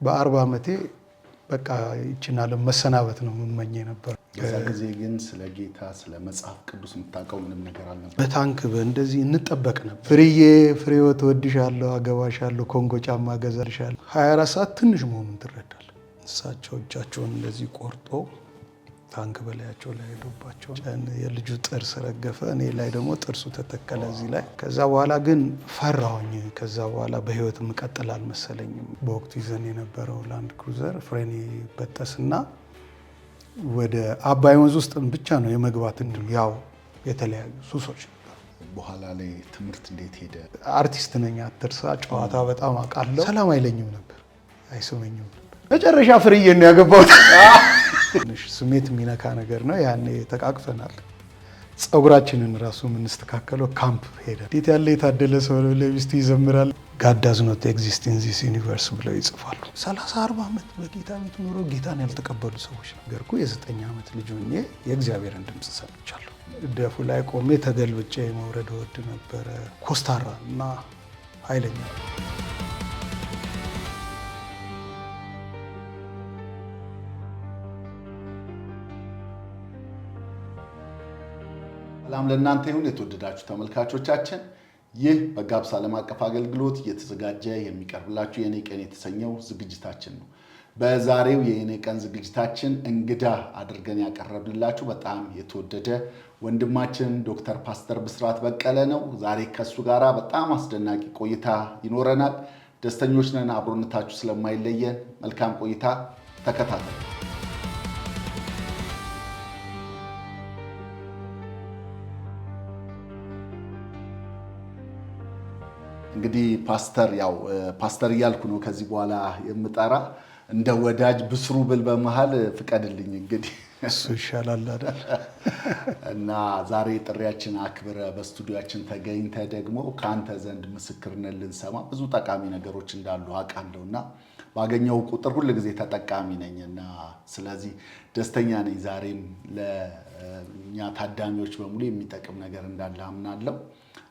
በ40 ዓመቴ በቃ ይችና ለመሰናበት ነው የምመኘ ነበር። በዛ ጊዜ ግን ስለ ጌታ ስለ መጽሐፍ ቅዱስ የምታውቀው ምንም ነገር አልነበረ። በታንክ እንደዚህ እንጠበቅ ነበር። ፍሬህይወት እወድሻለሁ፣ አገባሻለሁ፣ ኮንጎ ጫማ እገዛልሻለሁ። 24 ሰዓት ትንሽ መሆኑን ትረዳለህ። እሳቸው እጃቸውን እንደዚህ ቆርጦ ታንክ በላያቸው ላይ ሄዶባቸው የልጁ ጥርስ ረገፈ። እኔ ላይ ደግሞ ጥርሱ ተተከለ እዚህ ላይ። ከዛ በኋላ ግን ፈራሁኝ። ከዛ በኋላ በህይወት የምቀጥል አልመሰለኝም። በወቅቱ ይዘን የነበረው ላንድ ክሩዘር ፍሬን በጠስና ወደ አባይ ወንዝ ውስጥ ብቻ ነው የመግባት እንድም ያው የተለያዩ ሱሶች ነበር። በኋላ ላይ ትምህርት እንዴት ሄደ? አርቲስት ነኝ፣ አትርሳ። ጨዋታ በጣም አውቃለሁ። ሰላም አይለኝም ነበር፣ አይስመኝም ነበር። መጨረሻ ፍርዬ ነው ያገባሁት። ትንሽ ስሜት የሚነካ ነገር ነው። ያኔ ተቃቅፈናል። ፀጉራችንን ራሱ የምንስተካከለው ካምፕ ሄደ። እንዴት ያለ የታደለ ሰው ነው! ለሚስቱ ይዘምራል። God does not exist in this universe ብለው ይጽፋሉ። 30-40 ዓመት በጌታ ቤት ኖሮ ጌታን ያልተቀበሉ ሰዎች ነገርኩ። የ9 ዓመት ልጅ ሆኜ የእግዚአብሔርን ድምፅ ሰምቻለሁ። ደፉ ላይ ቆሜ ተገልብጬ መውረድ ወድ ነበረ። ኮስታራ እና ኃይለኛ። ሰላም ለእናንተ ይሁን የተወደዳችሁ ተመልካቾቻችን። ይህ በጋብስ ዓለም አቀፍ አገልግሎት እየተዘጋጀ የሚቀርብላችሁ የኔ ቀን የተሰኘው ዝግጅታችን ነው። በዛሬው የኔ ቀን ዝግጅታችን እንግዳ አድርገን ያቀረብንላችሁ በጣም የተወደደ ወንድማችን ዶክተር ፓስተር ብስራት በቀለ ነው። ዛሬ ከሱ ጋራ በጣም አስደናቂ ቆይታ ይኖረናል። ደስተኞች ነን አብሮነታችሁ ስለማይለየን። መልካም ቆይታ ተከታተሉ። እንግዲህ ፓስተር እያልኩ ነው ከዚህ በኋላ የምጠራ። እንደ ወዳጅ ብስሩ ብል በመሃል ፍቀድልኝ እንግዲህ እሱ ይሻላል አይደል? እና ዛሬ ጥሪያችን አክብረ በስቱዲዮአችን ተገኝተ ደግሞ ካንተ ዘንድ ምስክርነት ልንሰማ ብዙ ጠቃሚ ነገሮች እንዳሉ አውቃለሁና ባገኘው ቁጥር ሁሉ ጊዜ ተጠቃሚ ነኝና ስለዚህ ደስተኛ ነኝ። ዛሬም ለኛ ታዳሚዎች በሙሉ የሚጠቅም ነገር እንዳለ አምናለሁ።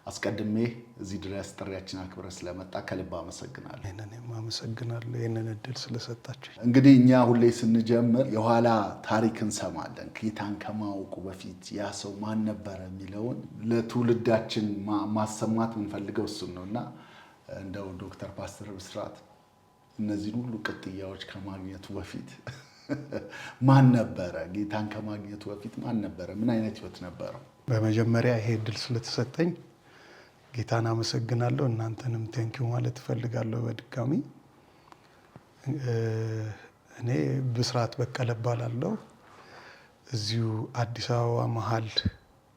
አስቀድሜ እዚህ ድረስ ጥሪያችን አክብረ ስለመጣ ከልብ አመሰግናለሁ። እኔም አመሰግናለሁ ይሄንን እድል ስለሰጣችሁ። እንግዲህ እኛ ሁሌ ስንጀምር የኋላ ታሪክ እንሰማለን። ጌታን ከማወቁ በፊት ያ ሰው ማን ነበረ የሚለውን ለትውልዳችን ማሰማት የምንፈልገው እሱን ነውና እንደው ዶክተር ፓስተር ብስራት እነዚህን ሁሉ ቅጥያዎች ከማግኘቱ በፊት ማን ነበረ? ጌታን ከማግኘቱ በፊት ማን ነበረ? ምን አይነት ህይወት ነበረው? በመጀመሪያ ይሄ እድል ስለተሰጠኝ ጌታን አመሰግናለሁ። እናንተንም ቴንኪው ማለት እፈልጋለሁ በድጋሚ። እኔ ብስራት በቀለ እባላለሁ። እዚሁ አዲስ አበባ መሀል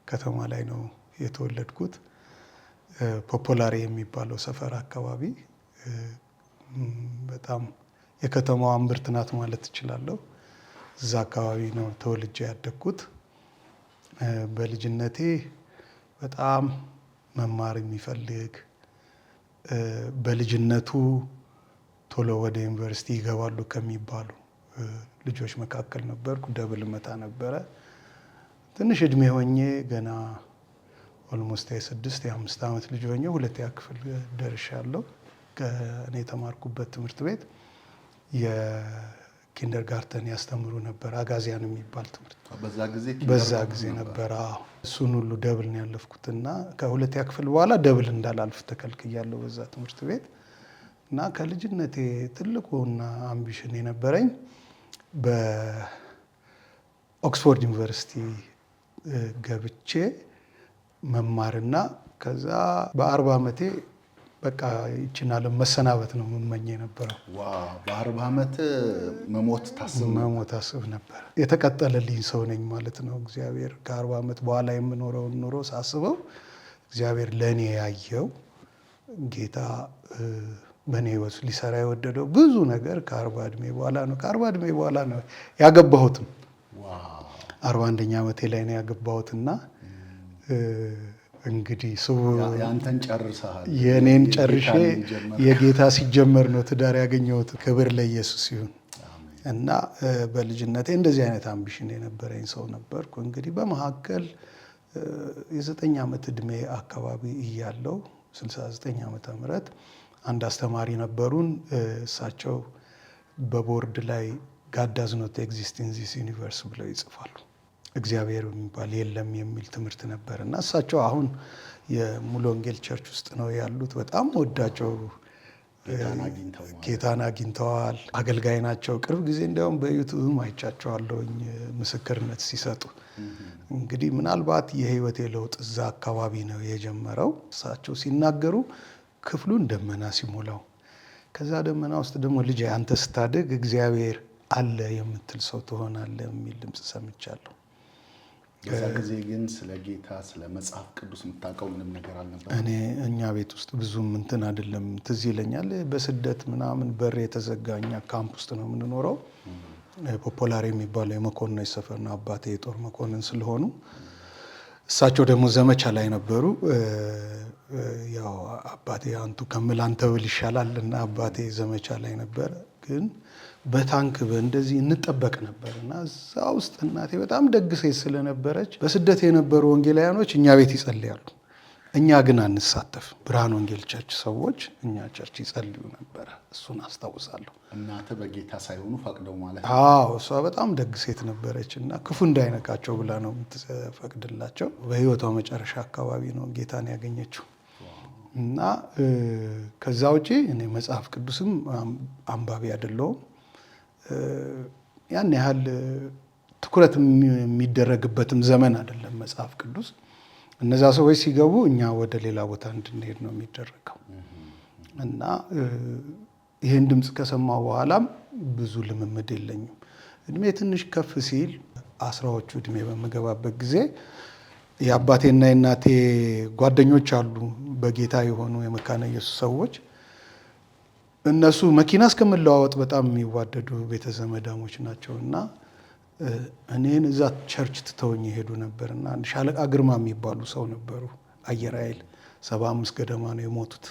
ከተማ ላይ ነው የተወለድኩት። ፖፖላሪ የሚባለው ሰፈር አካባቢ በጣም የከተማዋ እምብርት ናት ማለት እችላለሁ። እዛ አካባቢ ነው ተወልጄ ያደግኩት። በልጅነቴ በጣም መማር የሚፈልግ በልጅነቱ ቶሎ ወደ ዩኒቨርሲቲ ይገባሉ ከሚባሉ ልጆች መካከል ነበርኩ። ደብል መታ ነበረ። ትንሽ እድሜ ሆኜ ገና ኦልሞስት የ5 ዓመት ልጅ ሆኜ ሁለተኛ ክፍል ደርሻለሁ። እኔ የተማርኩበት ትምህርት ቤት የኪንደርጋርተን ያስተምሩ ነበር። አጋዚያን የሚባል ትምህርት በዛ ጊዜ ነበር። እሱን ሁሉ ደብል ነው ያለፍኩትና ከሁለተኛ ክፍል በኋላ ደብል እንዳላልፍ ተከልክያለሁ በዛ ትምህርት ቤት። እና ከልጅነቴ ትልቁና አምቢሽን የነበረኝ በኦክስፎርድ ዩኒቨርሲቲ ገብቼ መማርና ከዛ በ40 ዓመቴ በቃ ይችና ለመሰናበት ነው የምመኘ ነበረው። ዋው! በ40 ዓመት መሞት ታስብ ነበር። የተቀጠለልኝ ሰው ነኝ ማለት ነው። እግዚአብሔር ከ40 ዓመት በኋላ የምኖረውን ኑሮ ሳስበው እግዚአብሔር ለእኔ ያየው ጌታ በእኔ ህይወት ሊሰራ የወደደው ብዙ ነገር ከ40 ዕድሜ በኋላ ነው። ከ40 ዕድሜ በኋላ ነው ያገባሁትም። 41ኛ ዓመቴ ላይ ነው ያገባሁትና እንግዲህ ያንተን ጨርሰሃል። የኔን ጨርሼ የጌታ ሲጀመር ነው ትዳር ያገኘሁት። ክብር ለኢየሱስ ይሁን። እና በልጅነቴ እንደዚህ አይነት አምቢሽን የነበረኝ ሰው ነበርኩ። እንግዲህ በመካከል የ9 ዓመት ዕድሜ አካባቢ እያለሁ 69 ዓመተ ምህረት አንድ አስተማሪ ነበሩን። እሳቸው በቦርድ ላይ God does not exist in this universe ብለው ይጽፋሉ። እግዚአብሔር የሚባል የለም የሚል ትምህርት ነበር እና እሳቸው አሁን የሙሉ ወንጌል ቸርች ውስጥ ነው ያሉት። በጣም ወዳቸው ጌታን አግኝተዋል። አገልጋይ ናቸው። ቅርብ ጊዜ እንዲያውም በዩቱብም አይቻቸዋለሁኝ ምስክርነት ሲሰጡ። እንግዲህ ምናልባት የህይወቴ ለውጥ እዛ አካባቢ ነው የጀመረው። እሳቸው ሲናገሩ ክፍሉን ደመና ሲሞላው፣ ከዛ ደመና ውስጥ ደግሞ ልጅ አንተ ስታድግ እግዚአብሔር አለ የምትል ሰው ትሆናለህ የሚል ድምፅ ሰምቻለሁ። በዛ ጊዜ ግን ስለ ጌታ ስለ መጽሐፍ ቅዱስ የምታውቀው ምንም ነገር አልነበረ? እኛ ቤት ውስጥ ብዙም እንትን አይደለም። ትዝ ይለኛል በስደት ምናምን በር የተዘጋ እኛ ካምፕ ውስጥ ነው የምንኖረው። ፖፖላር የሚባለው የመኮንኖች ሰፈር ነው። አባቴ የጦር መኮንን ስለሆኑ እሳቸው ደግሞ ዘመቻ ላይ ነበሩ። ያው አባቴ አንቱ ከምል አንተ ብል ይሻላል እና አባቴ ዘመቻ ላይ ነበር። ግን በታንክ እንደዚህ እንጠበቅ ነበር እና እዛ ውስጥ እናቴ በጣም ደግ ሴት ስለነበረች በስደት የነበሩ ወንጌላውያኖች እኛ ቤት ይጸልያሉ፣ እኛ ግን አንሳተፍም። ብርሃን ወንጌል ቸርች ሰዎች እኛ ቸርች ይጸልዩ ነበረ። እሱን አስታውሳለሁ። እናተ በጌታ ሳይሆኑ ፈቅደው ማለት ነው? አዎ፣ እሷ በጣም ደግ ሴት ነበረች እና ክፉ እንዳይነካቸው ብላ ነው የምትፈቅድላቸው። በህይወቷ መጨረሻ አካባቢ ነው ጌታን ያገኘችው። እና ከዛ ውጪ እኔ መጽሐፍ ቅዱስም አንባቢ አይደለሁም። ያን ያህል ትኩረት የሚደረግበትም ዘመን አይደለም መጽሐፍ ቅዱስ። እነዛ ሰዎች ሲገቡ እኛ ወደ ሌላ ቦታ እንድንሄድ ነው የሚደረገው። እና ይህን ድምፅ ከሰማሁ በኋላም ብዙ ልምምድ የለኝም። እድሜ ትንሽ ከፍ ሲል 10ዎቹ እድሜ በምገባበት ጊዜ የአባቴና የእናቴ ጓደኞች አሉ በጌታ የሆኑ የመካነ ኢየሱስ ሰዎች። እነሱ መኪና እስከምለዋወጥ በጣም የሚዋደዱ ቤተዘመዳሞች ናቸው እና እኔን እዛ ቸርች ትተውኝ ይሄዱ ነበርና ሻለቃ ግርማ የሚባሉ ሰው ነበሩ። አየር ኃይል 75 ገደማ ነው የሞቱት።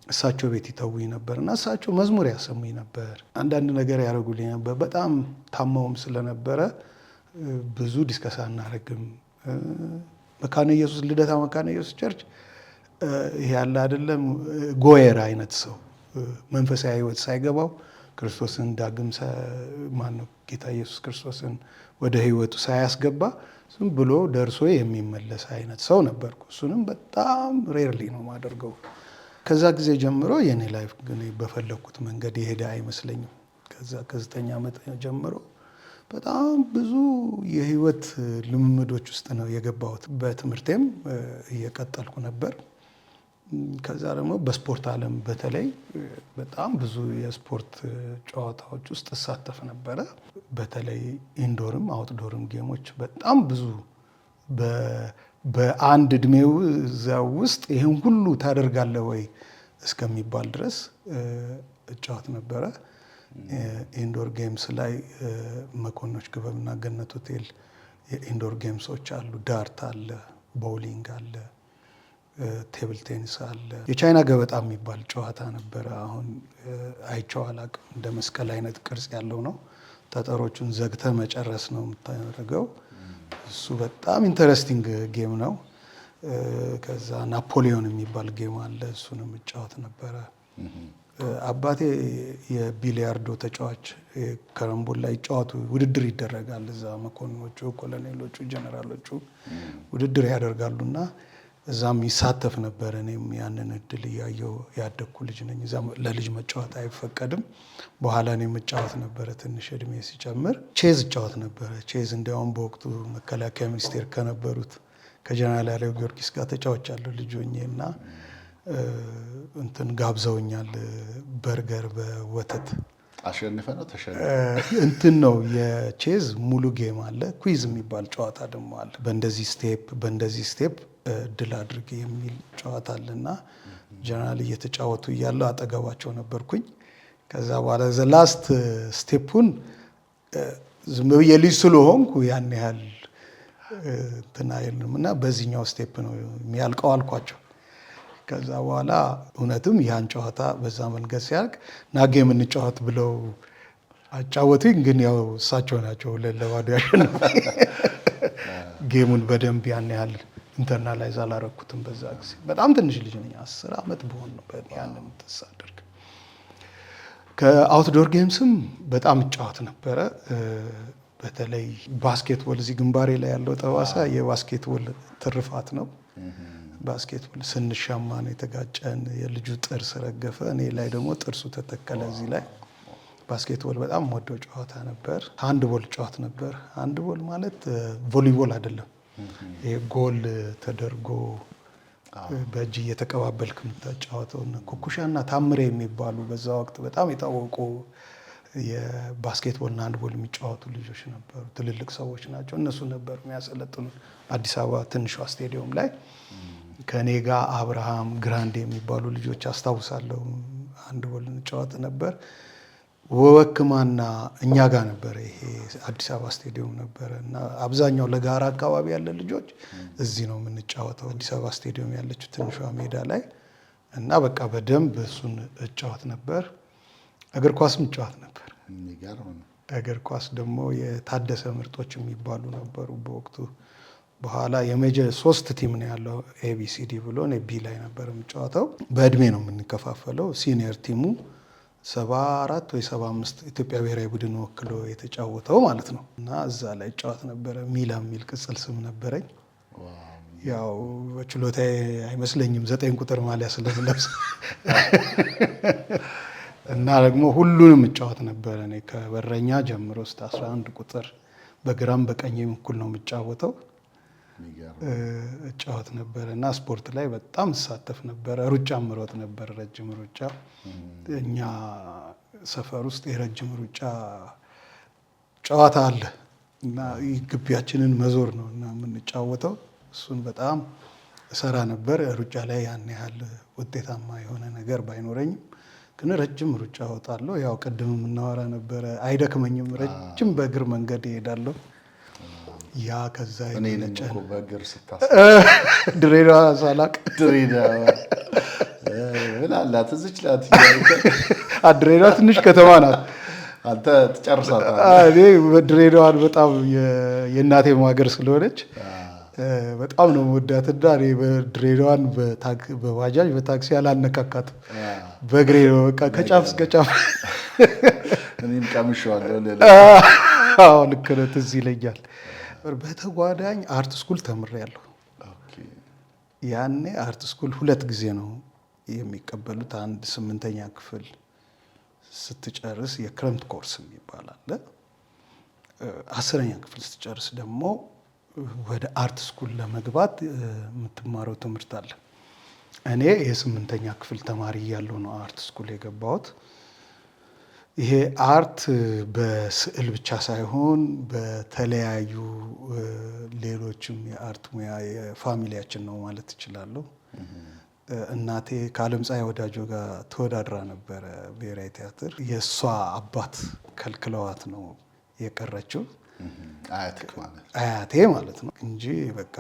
እሳቸው ቤት ይተውኝ ነበርና እሳቸው መዝሙር ያሰሙኝ ነበር፣ አንዳንድ ነገር ያደርጉልኝ ነበር። በጣም ታመውም ስለነበረ ብዙ ዲስከስ አናደርግም። መካነ ኢየሱስ ልደታ መካነ ኢየሱስ ቸርች ይሄ ያለ አይደለም ጎየር አይነት ሰው መንፈሳዊ ህይወት ሳይገባው ክርስቶስን ዳግም ማነው ጌታ ኢየሱስ ክርስቶስን ወደ ህይወቱ ሳያስገባ ዝም ብሎ ደርሶ የሚመለስ አይነት ሰው ነበርኩ። እሱንም በጣም ሬርሊ ነው የማደርገው። ከዛ ጊዜ ጀምሮ የኔ ላይፍ ግን በፈለኩት መንገድ የሄደ አይመስለኝም። ከዛ ከ9 ዓመት ጀምሮ በጣም ብዙ የህይወት ልምምዶች ውስጥ ነው የገባሁት። በትምህርቴም እየቀጠልኩ ነበር። ከዛ ደግሞ በስፖርት ዓለም በተለይ በጣም ብዙ የስፖርት ጨዋታዎች ውስጥ እሳተፍ ነበረ። በተለይ ኢንዶርም አውትዶርም ጌሞች በጣም ብዙ በአንድ እድሜው እዛ ውስጥ ይህን ሁሉ ታደርጋለህ ወይ እስከሚባል ድረስ እጫወት ነበረ። ኢንዶር ጌምስ ላይ መኮንኖች ክበብና ገነት ሆቴል የኢንዶር ጌምሶች አሉ። ዳርት አለ፣ ቦውሊንግ አለ፣ ቴብል ቴኒስ አለ። የቻይና ገበጣ የሚባል ጨዋታ ነበረ። አሁን አይቼው አላውቅም። እንደ መስቀል አይነት ቅርጽ ያለው ነው። ጠጠሮቹን ዘግተ መጨረስ ነው የምታደርገው። እሱ በጣም ኢንተረስቲንግ ጌም ነው። ከዛ ናፖሊዮን የሚባል ጌም አለ። እሱንም እጫወት ነበረ። አባቴ የቢሊያርዶ ተጫዋች፣ ከረምቦላ ላይ ጨዋቱ ውድድር ይደረጋል። እዛ መኮንኖቹ፣ ኮሎኔሎቹ፣ ጀነራሎቹ ውድድር ያደርጋሉና እዛም ይሳተፍ ነበር። እኔም ያንን እድል እያየሁ ያደግኩ ልጅ ነኝ። እዛ ለልጅ መጫወት አይፈቀድም። በኋላ እኔ መጫወት ነበረ። ትንሽ እድሜ ሲጨምር ቼዝ እጫወት ነበረ። ቼዝ እንዲያውም በወቅቱ መከላከያ ሚኒስቴር ከነበሩት ከጀነራል ያለው ጊዮርጊስ ጋር ተጫውቻለሁ ልጅ ሆኜ እና እንትን ጋብዘውኛል። በርገር በወተት አሸንፈ ነው ተሸነፈ እንትን ነው የቼዝ ሙሉ ጌም አለ። ኩዊዝ የሚባል ጨዋታ ደግሞ አለ። በእንደዚህ ስቴፕ ድል አድርግ የሚል ጨዋታ አለና ጀነራል እየተጫወቱ እያለው አጠገባቸው ነበርኩኝ። ከዛ በኋላ ላስት ስቴፑን ዝም ብዬ ልጅ ስለሆንኩ ያን ያህል እንትን አይልም እና በዚህኛው ስቴፕ ነው የሚያልቀው አልኳቸው። ከዛ በኋላ እውነትም ያን ጨዋታ በዛ መንገድ ሲያልቅ ና ጌም እንጫወት ብለው አጫወቱኝ። ግን ያው እሳቸው ናቸው 2-2 ያሸነፉኝ። ጌሙን በደንብ ያን ያህል ኢንተርናላይዝ አላረኩትም። በዛ ጊዜ በጣም ትንሽ ልጅ ነኝ። 10 ዓመት በሆን ነው ያንን ተሳደርክ። ከአውትዶር ጌምስም በጣም እጫወት ነበረ። በተለይ ባስኬትቦል እዚህ ግንባሬ ላይ ያለው ጠባሳ የባስኬትቦል ትርፋት ነው። ባስኬትቦል ስንሻማ ነው የተጋጨን። የልጁ ጥርስ ረገፈ፣ እኔ ላይ ደግሞ ጥርሱ ተተከለ እዚህ ላይ። ባስኬትቦል በጣም ወደው ጨዋታ ነበር። ሃንድቦል ጨዋት ነበር። ሃንድቦል ማለት ቮሊቦል አይደለም። ይሄ ጎል ተደርጎ በእጅ እየተቀባበልክ የምታጫወተው። ኩኩሻና ታምሬ የሚባሉ በዛ ወቅት በጣም የታወቁ የባስኬትቦልና ሃንድቦል የሚጫወቱ ልጆች ነበሩ። ትልልቅ ሰዎች ናቸው። እነሱ ነበር የሚያሰለጥኑ አዲስ አበባ ትንሿ ስቴዲየም ላይ። ከኔ ጋር አብርሃም ግራንድ የሚባሉ ልጆች አስታውሳለሁ። ሃንድቦል እንጫወት ነበር። ወወክማና እኛ ጋር ነበረ። ይሄ አዲስ አበባ ስቴዲየም ነበረ እና አብዛኛው ለጋራ አካባቢ ያለ ልጆች እዚህ ነው የምንጫወተው፣ አዲስ አበባ ስቴዲየም ያለችው ትንሿ ሜዳ ላይ እና በቃ በደንብ እሱን እጫወት ነበር። እግር ኳስም እጫወት ነበር። እግር ኳስ ደግሞ የታደሰ ምርጦች የሚባሉ ነበሩ በወቅቱ። በኋላ የሜጀር 3 ቲም ነው ያለው ኤቢሲዲ ብሎ፣ እኔ ቢ ላይ ነበር የምጫወተው። በእድሜ ነው የምንከፋፈለው። ሲኒየር ቲሙ 74 ወይ 75 ኢትዮጵያ ብሔራዊ ቡድን ወክሎ የተጫወተው ማለት ነው እና እዛ ላይ ጨዋት ነበረ። ሚላ የሚል ቅጽል ስም ነበረኝ። ያው በችሎታዬ አይመስለኝም 9 ቁጥር ማሊያ ስለምለብስ እና ደግሞ ሁሉንም እጫወት ነበረ። እኔ ከበረኛ ጀምሮ እስከ 11 ቁጥር በግራም በቀኝም እኩል ነው የምጫወተው። እጫወት ነበረ እና ስፖርት ላይ በጣም እሳተፍ ነበረ። ሩጫ ምሮጥ ነበር፣ ረጅም ሩጫ። እኛ ሰፈር ውስጥ የረጅም ሩጫ ጨዋታ አለ እና ግቢያችንን መዞር ነው እና የምንጫወተው። እሱን በጣም እሰራ ነበር። ሩጫ ላይ ያን ያህል ውጤታማ የሆነ ነገር ባይኖረኝም ግን ረጅም ሩጫ እወጣለሁ። ያው ቅድም የምናወራ ነበረ፣ አይደክመኝም። ረጅም በእግር መንገድ እሄዳለሁ። ያ ከዛ እኔንም በእግር ድሬዳዋ ሳላቅ ምናላት እዚች ላት ድሬዳዋ ትንሽ ከተማ ናት። አንተ ትጨርሳታለህ። እኔ ድሬዳዋን በጣም የእናቴ ሀገር ስለሆነች በጣም ነው የምወዳትና እኔ ድሬዳዋን በባጃጅ በታክሲ አላነካካትም። በእግሬ ነው በቃ ከጫፍ እስከ ጫፍ። እኔም ቀምሼዋለሁ። ልክ ነው፣ ትዝ ይለኛል። በተጓዳኝ አርት ስኩል ተምሬያለሁ። ያኔ አርት ስኩል 2 ጊዜ ነው የሚቀበሉት። አንድ 8ኛ ክፍል ስትጨርስ የክረምት ኮርስ የሚባል አለ። 10ኛ ክፍል ስትጨርስ ደግሞ ወደ አርት ስኩል ለመግባት የምትማረው ትምህርት አለ። እኔ የ8ኛ ክፍል ተማሪ እያለሁ ነው አርት ስኩል የገባሁት። ይሄ አርት በስዕል ብቻ ሳይሆን በተለያዩ ሌሎችም የአርት ሙያ የፋሚሊያችን ነው ማለት እችላለሁ። እናቴ ከዓለምፀሐይ ወዳጆ ጋር ተወዳድራ ነበረ ብሔራዊ ቲያትር። የእሷ አባት ከልክለዋት ነው የቀረችው። አያቴ ማለት ነው እንጂ በቃ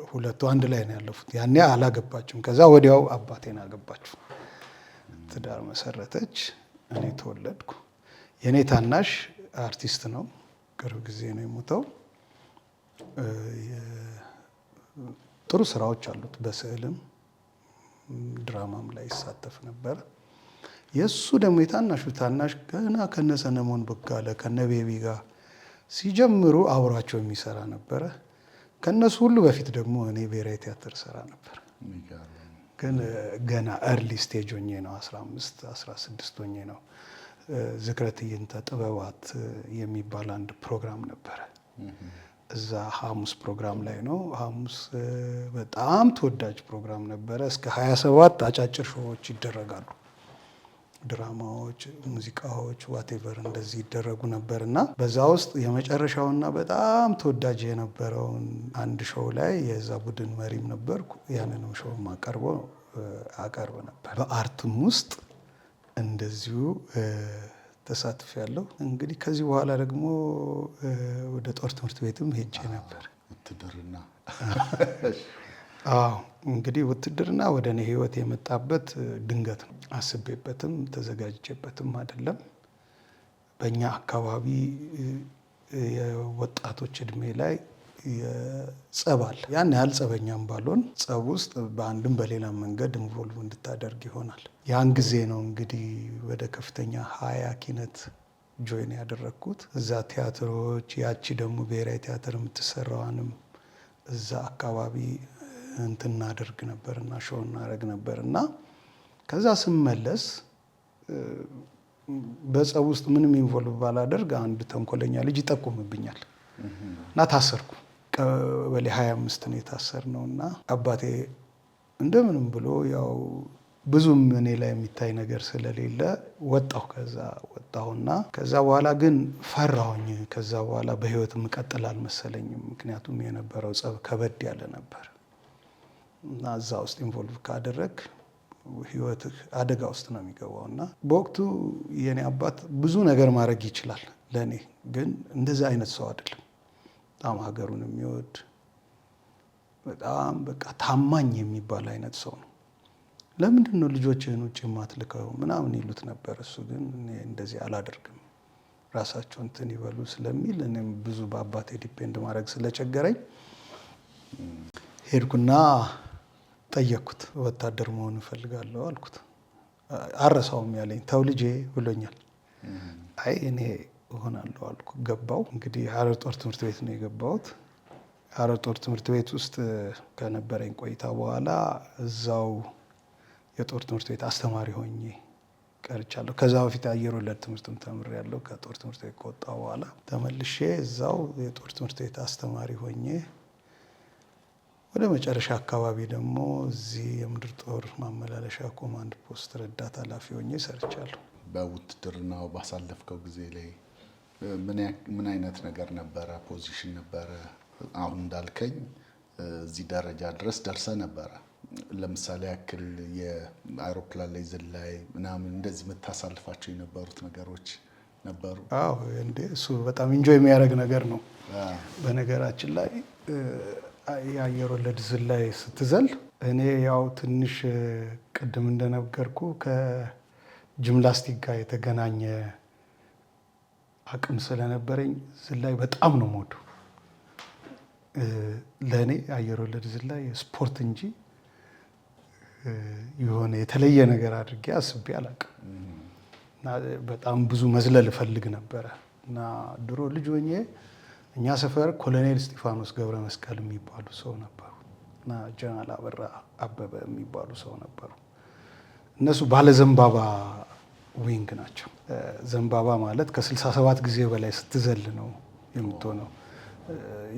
ሁለቱ አንድ ላይ ነው ያለፉት። ያኔ አላገባችም። ከዛ ወዲያው አባቴን አገባችው፣ ትዳር መሰረተች። እኔ ተወለድኩ። የእኔ ታናሽ አርቲስት ነው፣ ቅርብ ጊዜ ነው የሞተው። ጥሩ ስራዎች አሉት፣ በስዕልም ድራማም ላይ ይሳተፍ ነበር። የእሱ ደግሞ የታናሹ ታናሽ ገና ከነ ሰለሞን ቦጋለ ከነ ቤቢ ጋር ሲጀምሩ አብሯቸው የሚሰራ ነበረ። ከነሱ ሁሉ በፊት ደግሞ እኔ ብሔራዊ ቲያትር ሰራ ነበር። ግን ገና ኤርሊ ስቴጅ ሆኜ ነው፣ 15 16 ሆኜ ነው። ዝክረ ትዕይንተ ጥበባት የሚባል አንድ ፕሮግራም ነበረ። እዛ ሐሙስ ፕሮግራም ላይ ነው። ሐሙስ በጣም ተወዳጅ ፕሮግራም ነበረ። እስከ 27 አጫጭር ሾዎች ይደረጋሉ። ድራማዎች፣ ሙዚቃዎች፣ ዋቴቨር እንደዚህ ይደረጉ ነበር እና በዛ ውስጥ የመጨረሻውና በጣም ተወዳጅ የነበረውን አንድ ሾው ላይ የዛ ቡድን መሪም ነበርኩ። ያንንም ሾው አቀርብ ነበር። በአርትም ውስጥ እንደዚሁ ተሳትፌያለሁ። እንግዲህ ከዚህ በኋላ ደግሞ ወደ ጦር ትምህርት ቤትም ሄጄ ነበር። ውትድርና እንግዲህ ውትድርና ወደ እኔ ህይወት የመጣበት ድንገት ነው። አስቤበትም ተዘጋጅቼበትም አይደለም። በእኛ አካባቢ የወጣቶች እድሜ ላይ የጸብ አለ። ያን ያህል ጸበኛም ባልሆን ጸብ ውስጥ በአንድም በሌላ መንገድ ኢንቮልቭ እንድታደርግ ይሆናል። ያን ጊዜ ነው እንግዲህ ወደ ከፍተኛ 20 ኪነት ጆይን ያደረግኩት። እዛ ቲያትሮች፣ ያቺ ደግሞ ብሔራዊ ቲያትር የምትሰራዋንም እዛ አካባቢ እንትን እናደርግ ነበርና ሾው እናደርግ ነበርና ከዛ ስመለስ በጸብ ውስጥ ምንም ኢንቮልቭ ባላደርግ አንድ ተንኮለኛ ልጅ ይጠቁምብኛል እና ታሰርኩ። ቀበሌ 25 ነው የታሰርነው እና አባቴ እንደምንም ብሎ ያው ብዙም እኔ ላይ የሚታይ ነገር ስለሌለ ወጣሁ። ከዛ ወጣሁና ከዛ በኋላ ግን ፈራሁኝ። ከዛ በኋላ በህይወት የምቀጥል አልመሰለኝም። ምክንያቱም የነበረው ጸብ ከበድ ያለ ነበር እና እዛ ውስጥ ኢንቮልቭ ካደረግ ህይወትህ አደጋ ውስጥ ነው የሚገባው። እና በወቅቱ የኔ አባት ብዙ ነገር ማድረግ ይችላል ለእኔ፣ ግን እንደዚህ አይነት ሰው አይደለም። በጣም ሀገሩን የሚወድ በጣም በቃ ታማኝ የሚባል አይነት ሰው ነው። ለምንድን ነው ልጆችህን ውጭ የማትልከው ምናምን ይሉት ነበር። እሱ ግን እኔ እንደዚህ አላደርግም ራሳቸው እንትን ይበሉ ስለሚል እኔም ብዙ በአባቴ ዲፔንድ ማድረግ ስለቸገረኝ ሄድኩና ጠየቅኩት። ወታደር መሆን እፈልጋለሁ አልኩት። አረሳውም ያለኝ ተው ልጄ ብሎኛል። አይ እኔ እሆናለሁ አልኩ። ገባው። እንግዲህ ሀረር ጦር ትምህርት ቤት ነው የገባሁት። ሀረር ጦር ትምህርት ቤት ውስጥ ከነበረኝ ቆይታ በኋላ እዛው የጦር ትምህርት ቤት አስተማሪ ሆኜ ቀርቻለሁ። ከዛ በፊት አየር ወለድ ትምህርትም ተምሬያለሁ። ከጦር ትምህርት ቤት ከወጣሁ በኋላ ተመልሼ እዛው የጦር ትምህርት ቤት አስተማሪ ሆኜ ወደ መጨረሻ አካባቢ ደግሞ እዚህ የምድር ጦር ማመላለሻ ኮማንድ ፖስት ረዳት ኃላፊ ሆኜ ሰርቻለሁ። በውትድርናው ባሳለፍከው ጊዜ ላይ ምን አይነት ነገር ነበረ? ፖዚሽን ነበረ? አሁን እንዳልከኝ እዚህ ደረጃ ድረስ ደርሰ ነበረ። ለምሳሌ ያክል የአይሮፕላን ላይ ዝላይ ምናምን እንደዚህ የምታሳልፋቸው የነበሩት ነገሮች ነበሩ? አዎ እንዴ፣ እሱ በጣም ኢንጆይ የሚያደርግ ነገር ነው። በነገራችን ላይ የአየር ወለድ ዝላይ ስትዘል እኔ ያው ትንሽ ቅድም እንደነገርኩ ከጂምናስቲክ ጋር የተገናኘ አቅም ስለነበረኝ ዝላይ በጣም ነው የምወደው። ለእኔ አየር ወለድ ዝላይ ስፖርት እንጂ የሆነ የተለየ ነገር አድርጌ አስቤ አላውቅም። እና በጣም ብዙ መዝለል እፈልግ ነበረ እና ድሮ ልጅ ሆኜ እኛ ሰፈር ኮሎኔል እስጢፋኖስ ገብረ መስቀል የሚባሉ ሰው ነበሩ እና ጀነራል አበራ አበበ የሚባሉ ሰው ነበሩ። እነሱ ባለ ዘንባባ ዊንግ ናቸው። ዘንባባ ማለት ከ67 ጊዜ በላይ ስትዘል ነው የምትሆነው።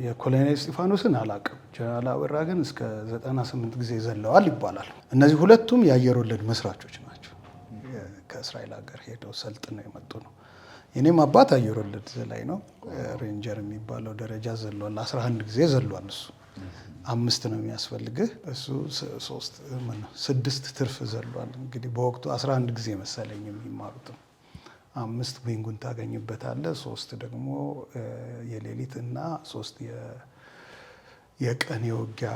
የኮሎኔል እስጢፋኖስን አላውቅም። ጀነራል አበራ ግን እስከ 98 ጊዜ ዘለዋል ይባላል። እነዚህ ሁለቱም የአየር ወለድ መስራቾች ናቸው። ከእስራኤል ሀገር ሄደው ሰልጥነው የመጡ ነው። የኔም አባት አየር ወለድ ዘላይ ነው። ሬንጀር የሚባለው ደረጃ ዘሏል። 11 ጊዜ ዘሏል። እሱ 5 ነው የሚያስፈልግህ፣ እሱ 6 ትርፍ ዘሏል። እንግዲህ በወቅቱ 11 ጊዜ መሰለኝ የሚማሩትም 5 ዊንጉን ታገኝበታለህ፣ 3 ደግሞ የሌሊት እና 3 የቀን የውጊያ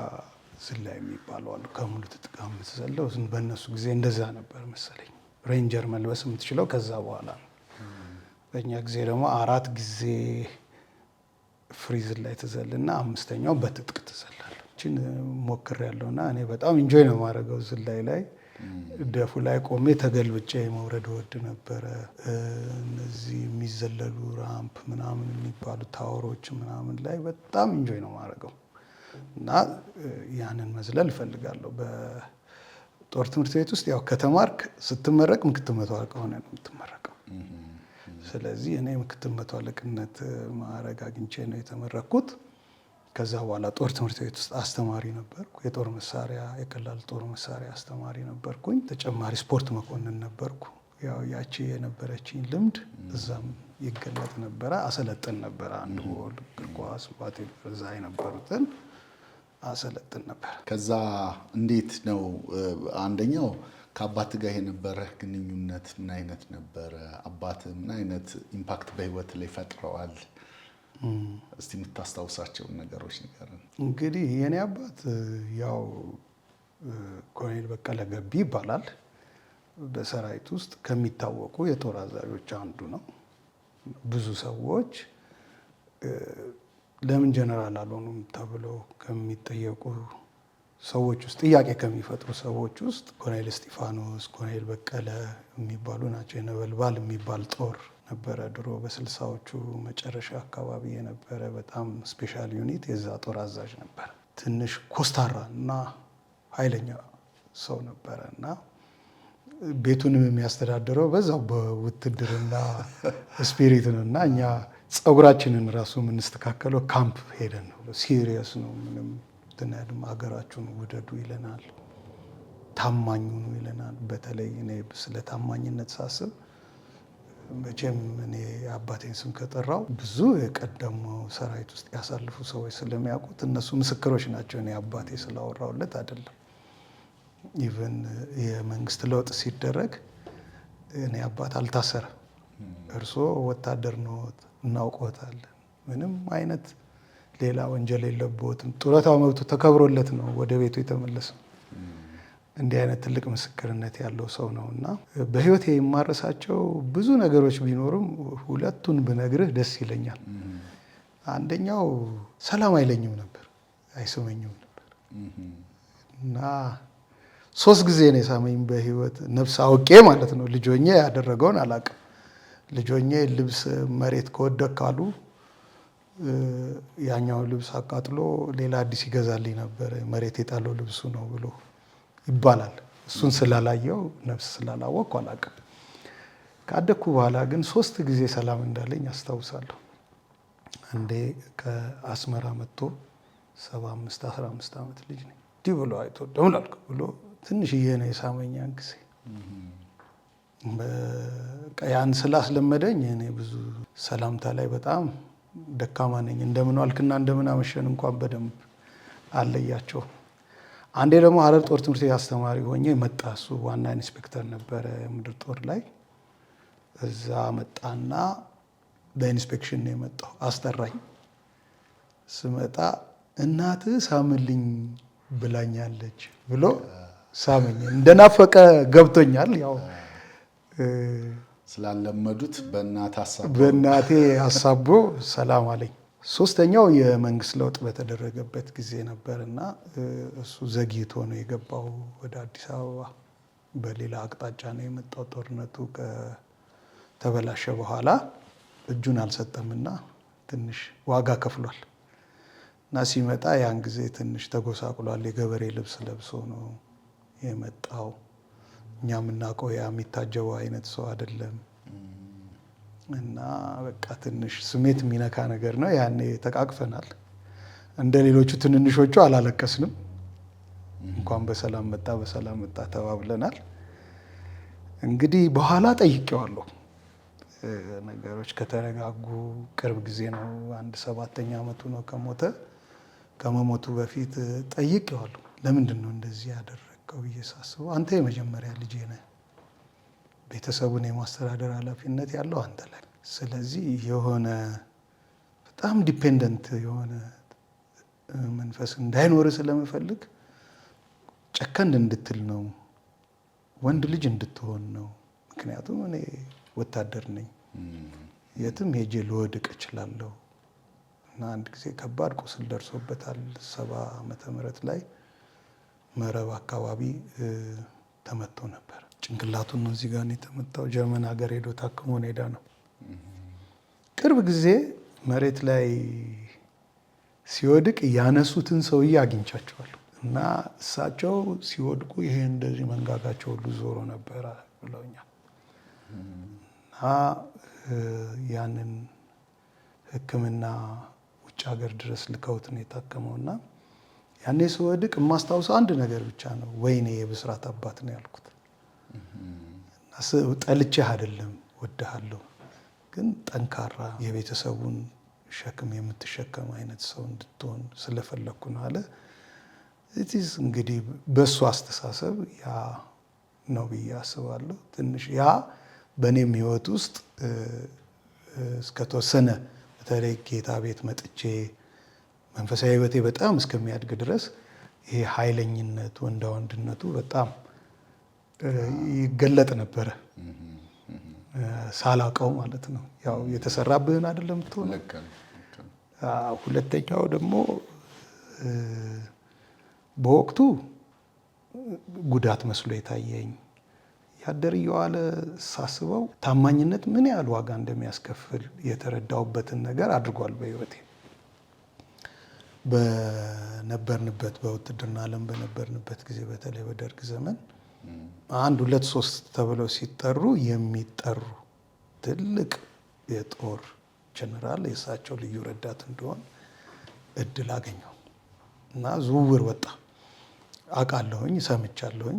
ዝላይ የሚባሉ አሉ። ከሙሉ ትጥቅ የምትዘለው በእነሱ ጊዜ እንደዛ ነበር መሰለኝ። ሬንጀር መልበስ የምትችለው ከዛ በኋላ ነው። በእኛ ጊዜ ደግሞ 4 ጊዜ ፍሪ ዝላይ ትዘልና 5ኛው በትጥቅ ትዘላለህ። እችን ሞክሬያለሁና እኔ በጣም ኢንጆይ ነው የማደርገው። ዝላይ ላይ ደፉ ላይ ቆሜ ተገልብጬ መውረድ ወድ ነበረ። እነዚህ የሚዘለሉ ራምፕ ምናምን የሚባሉ ታወሮች ምናምን ላይ በጣም ኢንጆይ ነው የማደርገው እና ያንን መዝለል እፈልጋለሁ። በጦር ትምህርት ቤት ውስጥ ያው ከተማርክ ስትመረቅ ምክትል መቶ አለቃ ሆነ ነው የምትመረቀው። ስለዚህ እኔ ምክትል መቶ አለቅነት ማዕረግ አግኝቼ ነው የተመረኩት። ከዛ በኋላ ጦር ትምህርት ቤት ውስጥ አስተማሪ ነበርኩ። የጦር መሳሪያ የቀላል ጦር መሳሪያ አስተማሪ ነበርኩኝ። ተጨማሪ ስፖርት መኮንን ነበርኩ። ያው ያቺ የነበረችኝ ልምድ እዛም ይገለጥ ነበረ። አሰለጥን ነበረ። አንድ ጎል፣ እግር ኳስ፣ ባቴ እዛ የነበሩትን አሰለጥን ነበር። ከዛ እንዴት ነው አንደኛው ከአባት ጋር የነበረ ግንኙነት ምን አይነት ነበረ? አባት ምን አይነት ኢምፓክት በህይወት ላይ ፈጥረዋል? እስቲ የምታስታውሳቸውን ነገሮች ንገረን። እንግዲህ የኔ አባት ያው ኮሎኔል በቀለ ገቢ ይባላል። በሰራዊት ውስጥ ከሚታወቁ የጦር አዛዦች አንዱ ነው። ብዙ ሰዎች ለምን ጀነራል አልሆኑም ተብለው ከሚጠየቁ ሰዎች ውስጥ ጥያቄ ከሚፈጥሩ ሰዎች ውስጥ ኮሎኔል እስጢፋኖስ፣ ኮሎኔል በቀለ የሚባሉ ናቸው። የነበልባል የሚባል ጦር ነበረ ድሮ በ60ዎቹ መጨረሻ አካባቢ የነበረ በጣም ስፔሻል ዩኒት የዛ ጦር አዛዥ ነበረ። ትንሽ ኮስታራ እና ኃይለኛ ሰው ነበረ እና ቤቱንም የሚያስተዳድረው በዛው በውትድርና ስፒሪት ነው እና እኛ ፀጉራችንን ራሱ የምንስተካከለው ካምፕ ሄደን ነው። ሲሪየስ ነው። ምንም ትናድም ሀገራችሁን ውደዱ ይለናል፣ ታማኙ ነው ይለናል። በተለይ እኔ ስለ ታማኝነት ሳስብ መቼም እኔ አባቴን ስም ከጠራው ብዙ የቀደሙ ሰራዊት ውስጥ ያሳልፉ ሰዎች ስለሚያውቁት እነሱ ምስክሮች ናቸው። እኔ አባቴ ስላወራውለት አይደለም። ኢቨን የመንግስት ለውጥ ሲደረግ እኔ አባት አልታሰረ፣ እርስዎ ወታደር ነው እናውቀዎታለን፣ ምንም አይነት ሌላ ወንጀል የለብዎትም፣ ጡረታው መብቱ ተከብሮለት ነው ወደ ቤቱ የተመለሰው። እንዲህ አይነት ትልቅ ምስክርነት ያለው ሰው ነው እና በህይወቴ የማረሳቸው ብዙ ነገሮች ቢኖሩም ሁለቱን ብነግርህ ደስ ይለኛል። አንደኛው ሰላም አይለኝም ነበር፣ አይስመኝም ነበር እና 3 ጊዜ ነው የሳመኝ በህይወት ነፍስ አውቄ ማለት ነው። ልጆኜ ያደረገውን አላውቅም። ልጆኜ ልብስ መሬት ከወደቅ ካሉ ያኛው ልብስ አቃጥሎ ሌላ አዲስ ይገዛልኝ ነበር። መሬት የጣለው ልብሱ ነው ብሎ ይባላል። እሱን ስላላየው ነፍስ ስላላወቅኩ አላውቅም። ካደግኩ በኋላ ግን 3 ጊዜ ሰላም እንዳለኝ አስታውሳለሁ። አንዴ ከአስመራ መጥቶ 15 ዓመት ልጅ ነኝ እንዲህ ብሎ አይቶ ደውላልክ ብሎ ትንሽዬ ነው የሳመኛን ጊዜ። ያን ስላስለመደኝ እኔ ብዙ ሰላምታ ላይ በጣም ደካማ ነኝ። እንደምን ዋልክና እንደምን አመሸን እንኳን በደንብ አለያቸው። አንዴ ደግሞ ሀረር ጦር ትምህርት ቤት አስተማሪ ሆኜ መጣ። እሱ ዋና ኢንስፔክተር ነበረ ምድር ጦር ላይ። እዛ መጣና በኢንስፔክሽን ነው የመጣው። አስጠራኝ። ስመጣ እናትህ ሳምልኝ ብላኛለች ብሎ ሳመኝ። እንደናፈቀ ገብቶኛል። ያው ስላለመዱት በእናቴ ሀሳቦ ሰላም አለኝ። 3ኛው የመንግስት ለውጥ በተደረገበት ጊዜ ነበርና እሱ ዘግይቶ ነው የገባው ወደ አዲስ አበባ። በሌላ አቅጣጫ ነው የመጣው። ጦርነቱ ከተበላሸ በኋላ እጁን አልሰጠምና ትንሽ ዋጋ ከፍሏል እና ሲመጣ ያን ጊዜ ትንሽ ተጎሳቁሏል። የገበሬ ልብስ ለብሶ ነው የመጣው። እኛ የምናውቀው ያ የሚታጀበው አይነት ሰው አይደለም እና በቃ ትንሽ ስሜት የሚነካ ነገር ነው። ያኔ ተቃቅፈናል። እንደ ሌሎቹ ትንንሾቹ አላለቀስንም። እንኳን በሰላም መጣ ተባብለናል። እንግዲህ በኋላ ጠይቄዋለሁ። ነገሮች ከተረጋጉ ቅርብ ጊዜ ነው። 7ኛ ዓመቱ ነው ከሞተ። ከመሞቱ በፊት ጠይቄዋለሁ። ለምንድን ነው እንደዚህ ያደረገው ብዬ ሳስበው አንተ የመጀመሪያ ልጄ ነህ፣ ቤተሰቡን የማስተዳደር ኃላፊነት ያለው አንተ ላይ። ስለዚህ የሆነ በጣም ዲፔንደንት የሆነ መንፈስ እንዳይኖር ስለምፈልግ ጨከን እንድትል ነው፣ ወንድ ልጅ እንድትሆን ነው። ምክንያቱም እኔ ወታደር ነኝ፣ የትም ሄጄ ልወድቅ እችላለሁ እና አንድ ጊዜ ከባድ ቁስል ደርሶበታል። 70 ዓመተ ምህረት ላይ መረብ አካባቢ ተመቶ ነበር። ጭንቅላቱን ነው እዚህ ጋር ነው የተመታው። ጀርመን ሀገር ሄዶ ታክሞ ሄዳ ነው። ቅርብ ጊዜ መሬት ላይ ሲወድቅ ያነሱትን ሰውዬ አግኝቻቸዋለሁ እና እሳቸው ሲወድቁ ይሄ እንደዚህ መንጋጋቸው ሁሉ ዞሮ ነበረ ብለውኛል። እና ያንን ሕክምና ውጭ ሀገር ድረስ ልከውት ነው የታከመው እና ያኔ ስወድቅ የማስታውሰው አንድ ነገር ብቻ ነው። ወይኔ የብስራት አባት ነው ያልኩት። ጠልቼህ አይደለም ወድሃለሁ፣ ግን ጠንካራ የቤተሰቡን ሸክም የምትሸከም አይነት ሰው እንድትሆን ስለፈለግኩ ነው አለ። እዚህስ እንግዲህ በእሱ አስተሳሰብ ያ ነው ብዬ አስባለሁ። ትንሽ ያ በእኔም ህይወት ውስጥ እስከተወሰነ በተለይ ጌታ ቤት መጥቼ መንፈሳዊ ህይወቴ በጣም እስከሚያድግ ድረስ ይሄ ኃይለኝነት ወንዳ ወንድነቱ በጣም ይገለጥ ነበረ፣ ሳላውቀው ማለት ነው። ያው የተሰራብህን አይደለም ትሆነ ሁለተኛው ደግሞ በወቅቱ ጉዳት መስሎ የታየኝ ያደር እየዋለ ሳስበው ታማኝነት ምን ያህል ዋጋ እንደሚያስከፍል የተረዳሁበትን ነገር አድርጓል በህይወቴ። በነበርንበት በውትድርና ዓለም በነበርንበት ጊዜ በተለይ በደርግ ዘመን 1 2 3 ተብለው ሲጠሩ የሚጠሩ ትልቅ የጦር ጀነራል የእሳቸው ልዩ ረዳት እንደሆን እድል አገኘው እና ዝውውር ወጣ። አውቃለሁኝ፣ ሰምቻለሁኝ።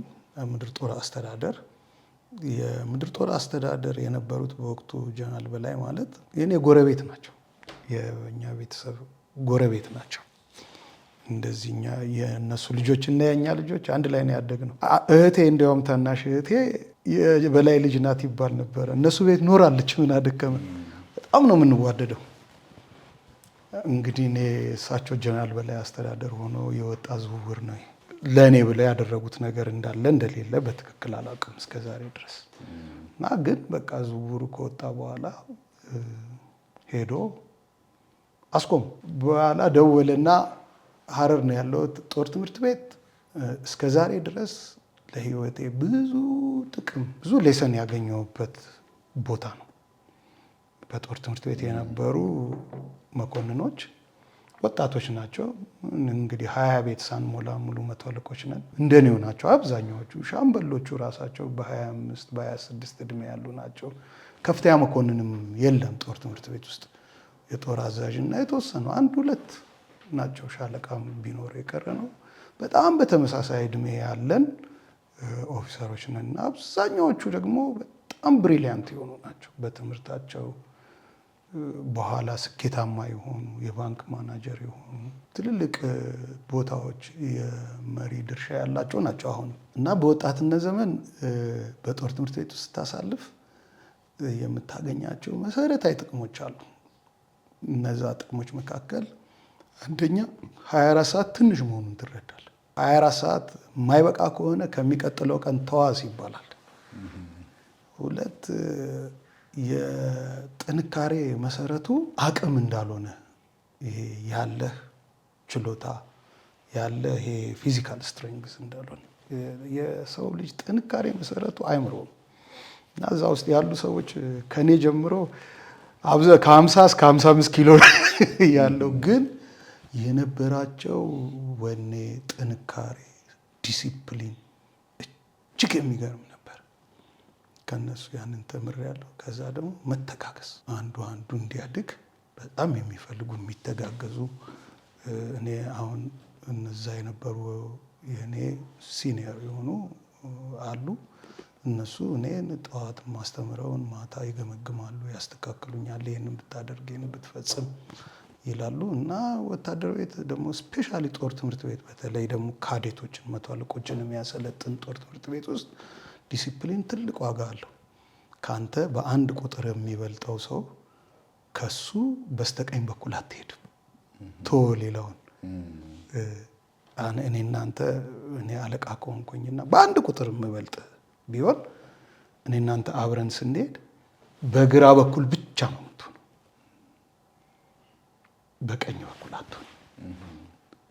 ምድር ጦር አስተዳደር የምድር ጦር አስተዳደር የነበሩት በወቅቱ ጀነራል በላይ ማለት የኔ ጎረቤት ናቸው። የኛ ቤተሰብ ጎረቤት ናቸው። እንደዚህኛ የእነሱ ልጆች እና የኛ ልጆች አንድ ላይ ነው ያደግነው። እህቴ እንዲያውም ታናሽ እህቴ የበላይ ልጅ ናት ይባል ነበረ። እነሱ ቤት ኖራለች። ምን አደከመን። በጣም ነው የምንዋደደው። እንግዲህ እኔ እሳቸው ጀነራል በላይ አስተዳደር ሆኖ የወጣ ዝውውር ነው። ለእኔ ብለው ያደረጉት ነገር እንዳለ እንደሌለ በትክክል አላውቅም እስከዛሬ ድረስ እና ግን በቃ ዝውውሩ ከወጣ በኋላ ሄዶ አስቆም። በኋላ ደወለና ሀረር ነው ያለው ጦር ትምህርት ቤት እስከዛሬ ድረስ ለህይወቴ ብዙ ጥቅም ብዙ ሌሰን ያገኘሁበት ቦታ ነው። በጦር ትምህርት ቤት የነበሩ መኮንኖች ወጣቶች ናቸው። እንግዲህ 20 ቤት ሳንሞላ ሙሉ መቶ አለቆች ነን። እንደኔው ናቸው አብዛኛዎቹ። ሻምበሎቹ ራሳቸው በ25 በ26 እድሜ ያሉ ናቸው። ከፍተኛ መኮንንም የለም ጦር ትምህርት ቤት ውስጥ። የጦር አዛዥና የተወሰኑ 1 2 ናቸው። ሻለቃም ቢኖር የቀረ ነው። በጣም በተመሳሳይ እድሜ ያለን ኦፊሰሮች ነን። አብዛኛዎቹ ደግሞ በጣም ብሪሊያንት የሆኑ ናቸው በትምህርታቸው። በኋላ ስኬታማ የሆኑ የባንክ ማናጀር የሆኑ ትልልቅ ቦታዎች የመሪ ድርሻ ያላቸው ናቸው አሁን። እና በወጣትነት ዘመን በጦር ትምህርት ቤት ውስጥ ስታሳልፍ የምታገኛቸው መሰረታዊ ጥቅሞች አሉ። እነዛ ጥቅሞች መካከል አንደኛ 24 ሰዓት ትንሽ መሆኑን ትረዳለህ። 24 ሰዓት የማይበቃ ከሆነ ከሚቀጥለው ቀን ተዋስ ይባላል። 2 የጥንካሬ መሰረቱ አቅም እንዳልሆነ ይሄ ያለህ ችሎታ ያለህ ይሄ ፊዚካል ስትሬንግዝ እንዳልሆነ የሰው ልጅ ጥንካሬ መሰረቱ አይምሮ ነው። እና እዛ ውስጥ ያሉ ሰዎች ከኔ ጀምሮ ከ50 እስከ 55 ኪሎ ያለው ግን የነበራቸው ወኔ፣ ጥንካሬ፣ ዲሲፕሊን እጅግ የሚገርም ነበር። ከነሱ ያንን ተምሬያለሁ። ከዛ ደግሞ መተጋገዝ፣ አንዱ እንዲያድግ በጣም የሚፈልጉ የሚተጋገዙ። እኔ አሁን እነዛ የነበሩ የኔ ሲኒየር የሆኑ አሉ። እነሱ እኔን ጠዋት ማስተምረውን ማታ ይገመግማሉ፣ ያስተካክሉኛል። ይህንን ብታደርግ ይህንን ብትፈጽም ይላሉ። እና ወታደር ቤት ደግሞ ስፔሻሊ ጦር ትምህርት ቤት በተለይ ደግሞ ካዴቶችን መቶ አለቆችን የሚያሰለጥን ጦር ትምህርት ቤት ውስጥ ዲሲፕሊን ትልቅ ዋጋ አለው። ከአንተ በ1 ቁጥር የሚበልጠው ሰው ከሱ በስተቀኝ በኩል አትሄድም። ቶ ሌላውን እኔ እናንተ እኔ አለቃ ከሆንኩኝና በ1 ቁጥር የምበልጥ ቢሆን እኔ እናንተ አብረን ስንሄድ በግራ በኩል ብቻ ነው የምትሆነው፣ በቀኝ በኩል አትሆን።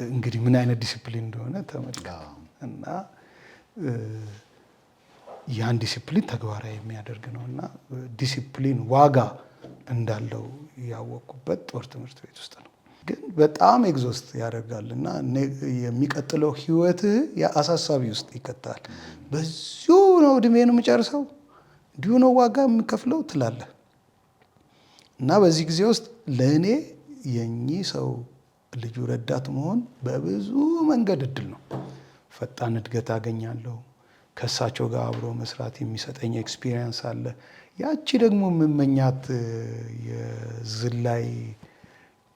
እንግዲህ ምን አይነት ዲሲፕሊን እንደሆነ ተመልከት። እና ያን ዲሲፕሊን ተግባራዊ የሚያደርግ ነው። እና ዲሲፕሊን ዋጋ እንዳለው ያወቅኩበት ጦር ትምህርት ቤት ውስጥ ነው። ግን በጣም ኤግዞስት ያደርጋል እና የሚቀጥለው ህይወትህ አሳሳቢ ውስጥ ይከታል። በዚሁ ነው እድሜን የምጨርሰው፣ እንዲሁ ነው ዋጋ የምከፍለው ትላለህ። እና በዚህ ጊዜ ውስጥ ለእኔ የኚህ ሰው ልጁ ረዳት መሆን በብዙ መንገድ እድል ነው። ፈጣን እድገት አገኛለሁ። ከእሳቸው ጋር አብሮ መስራት የሚሰጠኝ ኤክስፒሪየንስ አለ። ያቺ ደግሞ የምመኛት የዝላይ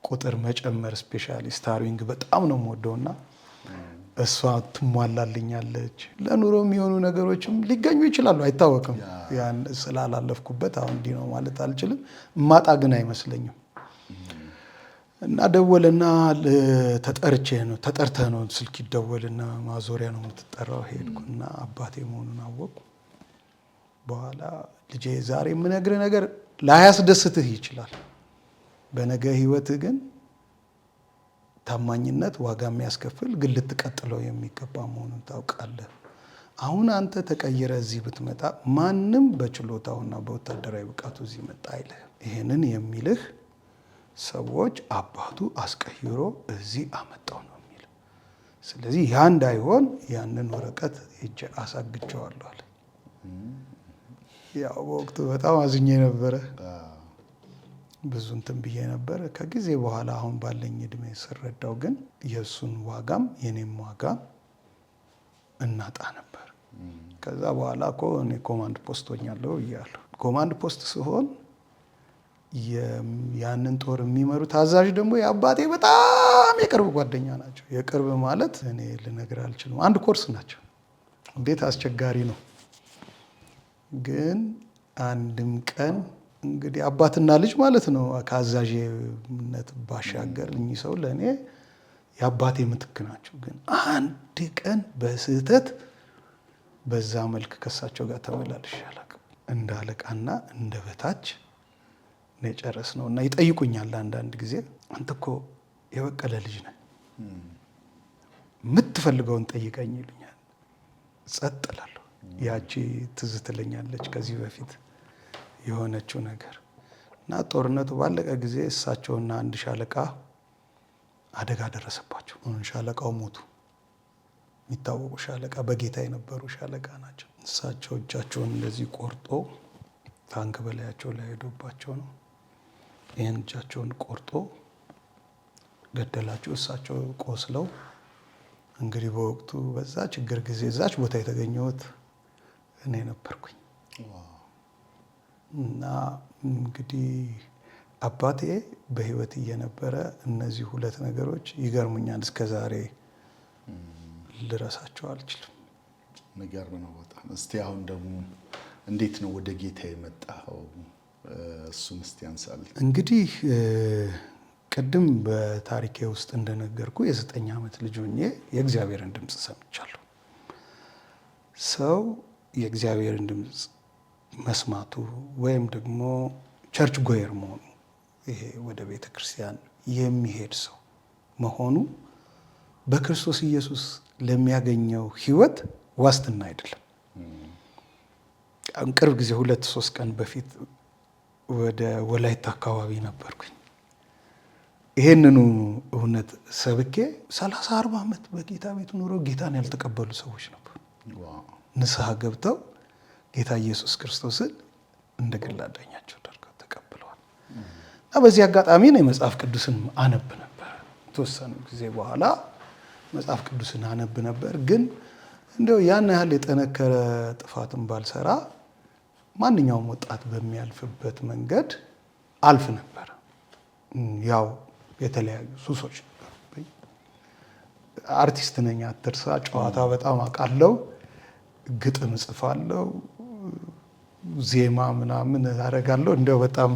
ቁጥር መጨመር ስፔሻሊ ስታርዊንግ በጣም ነው የምወደውና እሷ ትሟላልኛለች። ለኑሮ የሚሆኑ ነገሮችም ሊገኙ ይችላሉ፣ አይታወቅም። ያን ስላላለፍኩበት አሁን እንዲህ ነው ማለት አልችልም። እማጣ ግን አይመስለኝም። እና ደወልና ተጠርተህ ነው ስልክ ይደወልና ማዞሪያ ነው የምትጠራው። ሄድኩና አባቴ መሆኑን አወቅኩ። በኋላ ልጄ ዛሬ የምነግርህ ነገር ላያስደስትህ ይችላል፣ በነገ ህይወትህ ግን ታማኝነት ዋጋ የሚያስከፍል ግን ልትቀጥለው የሚገባ መሆኑን ታውቃለህ። አሁን አንተ ተቀይረ እዚህ ብትመጣ ማንም በችሎታውና በወታደራዊ ብቃቱ እዚህ መጣ አይልህ። ይህንን የሚልህ ሰዎች አባቱ አስቀይሮ እዚህ አመጣው ነው የሚል። ስለዚህ ያ እንዳይሆን ያንን ወረቀት ሄጄ አሳግቸዋለሁ አለ። ያው በወቅቱ በጣም አዝኜ ነበረ። ብዙ እንትን ብዬ ነበር። ከጊዜ በኋላ አሁን ባለኝ እድሜ ስረዳው ግን የእሱን ዋጋም የኔም ዋጋ እናጣ ነበር። ከዛ በኋላ እኮ እኔ ኮማንድ ፖስት ሆኛለሁ እያለሁ ኮማንድ ፖስት ሲሆን ያንን ጦር የሚመሩት አዛዥ ደግሞ የአባቴ በጣም የቅርብ ጓደኛ ናቸው። የቅርብ ማለት እኔ ልነግር አልችልም። አንድ ኮርስ ናቸው። እንዴት አስቸጋሪ ነው። ግን አንድም ቀን እንግዲህ አባትና ልጅ ማለት ነው ከአዛዥነት ባሻገር እኚህ ሰው ለእኔ የአባቴ ምትክ ናቸው። ግን አንድ ቀን በስህተት በዛ መልክ ከሳቸው ጋር ተመላልሼ አላውቅም። እንደ አለቃና እንደ በታች ነው የጨረስነው። እና ይጠይቁኛል አንዳንድ ጊዜ አንተ እኮ የበቀለ ልጅ ነህ፣ የምትፈልገውን ጠይቀኝ ይሉኛል። ጸጥ እላለሁ። ያቺ ትዝ ትለኛለች ከዚህ በፊት የሆነችው ነገር እና ጦርነቱ ባለቀ ጊዜ እሳቸውና አንድ ሻለቃ አደጋ ደረሰባቸው። ሻለቃው ሞቱ። የሚታወቁ ሻለቃ፣ በጌታ የነበሩ ሻለቃ ናቸው። እሳቸው እጃቸውን እንደዚህ ቆርጦ ታንክ በላያቸው ላይ ሄዶባቸው ነው ይህን እጃቸውን ቆርጦ ገደላቸው። እሳቸው ቆስለው እንግዲህ በወቅቱ በዛ ችግር ጊዜ እዛች ቦታ የተገኘሁት እኔ ነበርኩኝ። እና እንግዲህ አባቴ በህይወት እየነበረ እነዚህ ሁለት ነገሮች ይገርሙኛል። እስከ ዛሬ ልረሳቸው አልችልም። የሚገርም ነው በጣም። እስቲ አሁን ደግሞ እንዴት ነው ወደ ጌታ የመጣኸው? እሱን እስቲ አንሳልኝ። እንግዲህ ቅድም በታሪኬ ውስጥ እንደነገርኩ የ9 ዓመት ልጅ ሆኜ የእግዚአብሔርን ድምፅ ሰምቻለሁ። ሰው የእግዚአብሔርን ድምፅ መስማቱ ወይም ደግሞ ቸርች ጎየር መሆኑ፣ ይሄ ወደ ቤተ ክርስቲያን የሚሄድ ሰው መሆኑ በክርስቶስ ኢየሱስ ለሚያገኘው ህይወት ዋስትና አይደለም። ቅርብ ጊዜ 2-3 ቀን በፊት ወደ ወላይታ አካባቢ ነበርኩኝ። ይሄንኑ እውነት ሰብኬ 30-40 ዓመት በጌታ ቤት ኑሮ ጌታን ያልተቀበሉ ሰዎች ነበሩ። ንስሐ ገብተው ጌታ ኢየሱስ ክርስቶስን እንደ ግል አዳኛቸው አድርገው ተቀብለዋል። እና በዚህ አጋጣሚ ነው መጽሐፍ ቅዱስን አነብ ነበር። የተወሰኑ ጊዜ በኋላ መጽሐፍ ቅዱስን አነብ ነበር። ግን እንደው ያን ያህል የጠነከረ ጥፋትን ባልሰራ ማንኛውም ወጣት በሚያልፍበት መንገድ አልፍ ነበር። ያው የተለያዩ ሱሶች ነበሩብኝ። አርቲስት ነኝ አትርሳ። ጨዋታ በጣም አውቃለሁ። ግጥም እጽፋለሁ፣ ዜማ ምናምን አደርጋለሁ። እንደው በጣም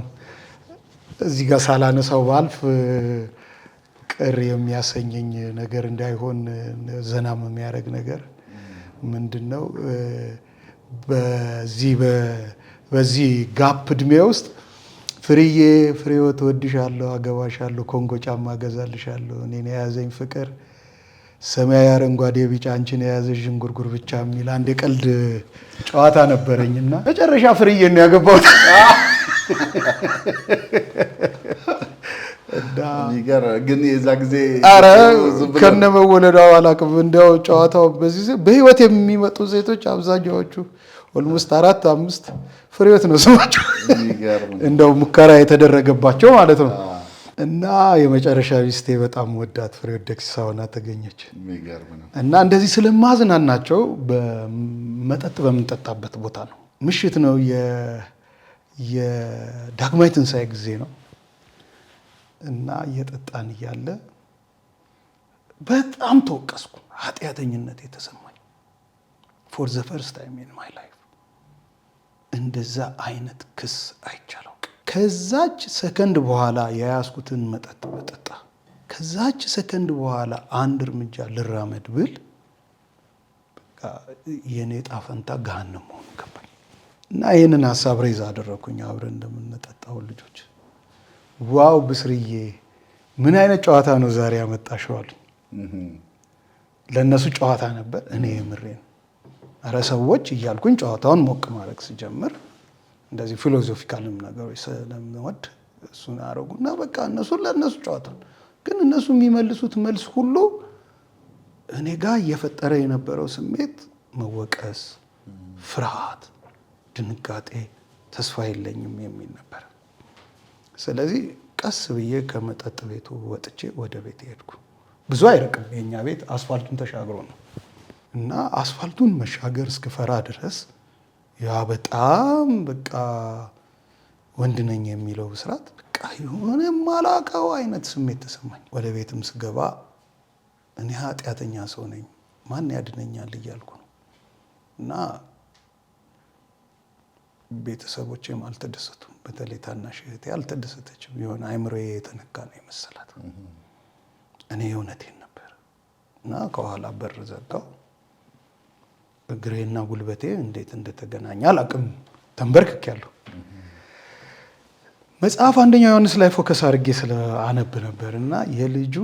እዚህ ጋር ሳላነሳው ባልፍ ቅር የሚያሰኘኝ ነገር እንዳይሆን ዘናም የሚያደርግ ነገር ምንድነው? በዚህ ጋፕ እድሜ ውስጥ ፍሬህይወት እወድሻለሁ፣ አገባሻለሁ፣ ኮንጎ ጫማ እገዛልሻለሁ፣ እኔን የያዘኝ ፍቅር ሰማያዊ አረንጓዴ ቢጫ አንቺን የያዘ ዥንጉርጉር ብቻ የሚል አንድ የቀልድ ጨዋታ ነበረኝና መጨረሻ ፍርዬን ነው ያገባሁት። ግን የዛ ጊዜ ኧረ ከነመወለዷ አላውቅም። እንዲያው ጨዋታው በዚህ በህይወት የሚመጡ ሴቶች አብዛኛዎቹ ኦልሞስት 4-5 ፍሬህይወት ነው ስማቸው። እንደው ሙከራ የተደረገባቸው ማለት ነው። እና የመጨረሻ ሚስቴ በጣም ወዳት ፍሬህይወት ደክሲሳ ሆና ተገኘች። እና እንደዚህ ስለማዝናናቸው በመጠጥ በምንጠጣበት ቦታ ነው። ምሽት ነው፣ የዳግማዊ ትንሣኤ ጊዜ ነው። እና እየጠጣን እያለ በጣም ተወቀስኩ። ኃጢአተኝነት የተሰማኝ ፎር ዘ ፈርስት ታይም ኢን ማይ ላይፍ እንደዛ አይነት ክስ አይቻለው። ከዛች ሰከንድ በኋላ የያዝኩትን መጠጥ በጠጣ ከዛች ሰከንድ በኋላ አንድ እርምጃ ልራመድ ብል በቃ የኔ ዕጣ ፈንታ ገሃነም መሆኑ ገባኝ። እና ይህንን ሀሳብ ሬዝ አደረኩኝ። አብረን እንደምንጠጣው ልጆች ዋው ብስርዬ ምን አይነት ጨዋታ ነው ዛሬ ያመጣሽው አሉኝ። ለእነሱ ጨዋታ ነበር፣ እኔ የምሬን ኧረ ሰዎች እያልኩኝ ጨዋታውን ሞቅ ማድረግ ስጀምር እንደዚህ ፊሎዞፊካልም ነገሮች ስለምወድ እሱን አደረጉና በቃ እነሱ ለእነሱ ጨዋታ ግን እነሱ የሚመልሱት መልስ ሁሉ እኔ ጋር እየፈጠረ የነበረው ስሜት መወቀስ፣ ፍርሃት፣ ድንጋጤ፣ ተስፋ የለኝም የሚል ነበር። ስለዚህ ቀስ ብዬ ከመጠጥ ቤቱ ወጥቼ ወደ ቤት ሄድኩ። ብዙ አይርቅም፣ የኛ ቤት አስፋልቱን ተሻግሮ ነው እና አስፋልቱን መሻገር እስክፈራ ድረስ ያ በጣም በቃ ወንድ ነኝ የሚለው ብስራት በቃ የሆነ ማላውቀው አይነት ስሜት ተሰማኝ። ወደ ቤትም ስገባ እኔ ኃጢአተኛ ሰው ነኝ ማን ያድነኛል እያልኩ ነው እና ቤተሰቦቼም አልተደሰቱም። በተለይ ታናሽ እህቴ አልተደሰተችም። የሆነ አይምሮዬ የተነካ ነው የመሰላት። እኔ የእውነቴን ነበር እና ከኋላ በር ዘጋው። እግሬና ጉልበቴ እንዴት እንደተገናኘ አላውቅም። ተንበርክኬያለሁ። መጽሐፍ አንደኛ ዮሐንስ ላይ ፎከስ አድርጌ ስለአነብ ነበር እና የልጁ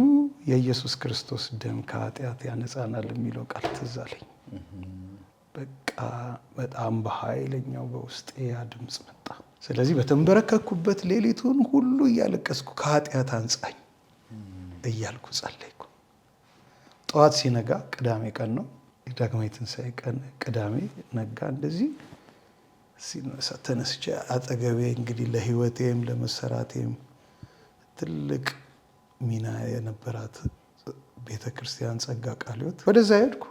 የኢየሱስ ክርስቶስ ደም ከኃጢአት ያነጻናል የሚለው ቃል ትዝ አለኝ። በቃ በጣም በኃይለኛው በውስጤ ያ ድምፅ መጣ። ስለዚህ በተንበረከኩበት ሌሊቱን ሁሉ እያለቀስኩ ከኃጢአት አንጻኝ እያልኩ ጸለይኩ። ጠዋት ሲነጋ ቅዳሜ ቀን ነው፣ ዳግማዊ ትንሣኤ ቀን ቅዳሜ ነጋ። እንደዚህ ተነስቼ አጠገቤ እንግዲህ ለሕይወቴም ለመሰራቴም ትልቅ ሚና የነበራት ቤተ ክርስቲያን ጸጋ ቃለ ሕይወት ወደዛ ሄድኩ።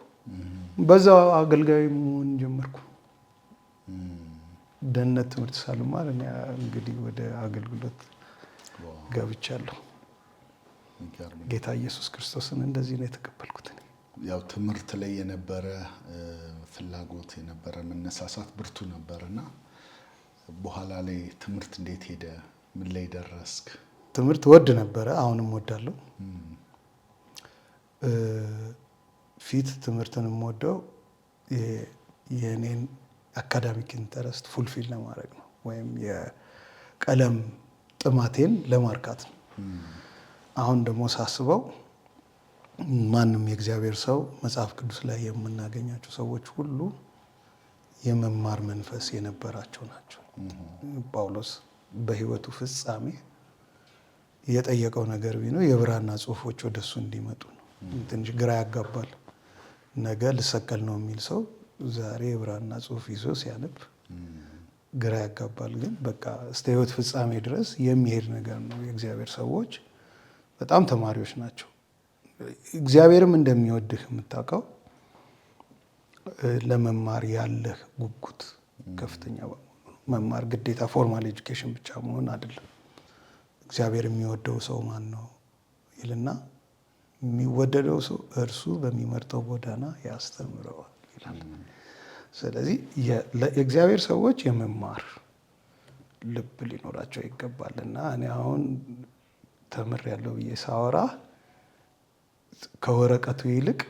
በዛው አገልጋይ መሆን ጀመርኩ። ደህንነት ትምህርት ሳልማር እኔ እንግዲህ ወደ አገልግሎት ገብቻለሁ። ጌታ ኢየሱስ ክርስቶስን እንደዚህ ነው የተቀበልኩት። ያው ትምህርት ላይ የነበረ ፍላጎት የነበረ መነሳሳት ብርቱ ነበርና በኋላ ላይ ትምህርት እንዴት ሄደ? ምን ላይ ደረስክ? ትምህርት ወድ ነበረ፣ አሁንም ወዳለሁ። ፊት ትምህርትን የምወደው የኔን አካዳሚክ ኢንተረስት ፉልፊል ለማድረግ ነው፣ ወይም የቀለም ጥማቴን ለማርካት ነው። አሁን ደግሞ ሳስበው ማንም የእግዚአብሔር ሰው መጽሐፍ ቅዱስ ላይ የምናገኛቸው ሰዎች ሁሉ የመማር መንፈስ የነበራቸው ናቸው። ጳውሎስ በሕይወቱ ፍጻሜ የጠየቀው ነገር ቢኖር የብራና ጽሑፎች ወደሱ እንዲመጡ ነው። ትንሽ ግራ ያጋባል። ነገ ልሰቀል ነው የሚል ሰው ዛሬ የብራና ጽሑፍ ይዞ ሲያነብ ግራ ያጋባል። ግን በቃ እስከ ሕይወት ፍጻሜ ድረስ የሚሄድ ነገር ነው። የእግዚአብሔር ሰዎች በጣም ተማሪዎች ናቸው። እግዚአብሔርም እንደሚወድህ የምታውቀው ለመማር ያለህ ጉጉት ከፍተኛ መማር ግዴታ ፎርማል ኤጁኬሽን ብቻ መሆን አይደለም። እግዚአብሔር የሚወደው ሰው ማን ነው ይልና የሚወደደው ሰው እርሱ በሚመርጠው ጎዳና ያስተምረዋል ይላል። ስለዚህ የእግዚአብሔር ሰዎች የመማር ልብ ሊኖራቸው ይገባል። እና እኔ አሁን ተምሬያለሁ ብዬ ሳወራ ከወረቀቱ ይልቅ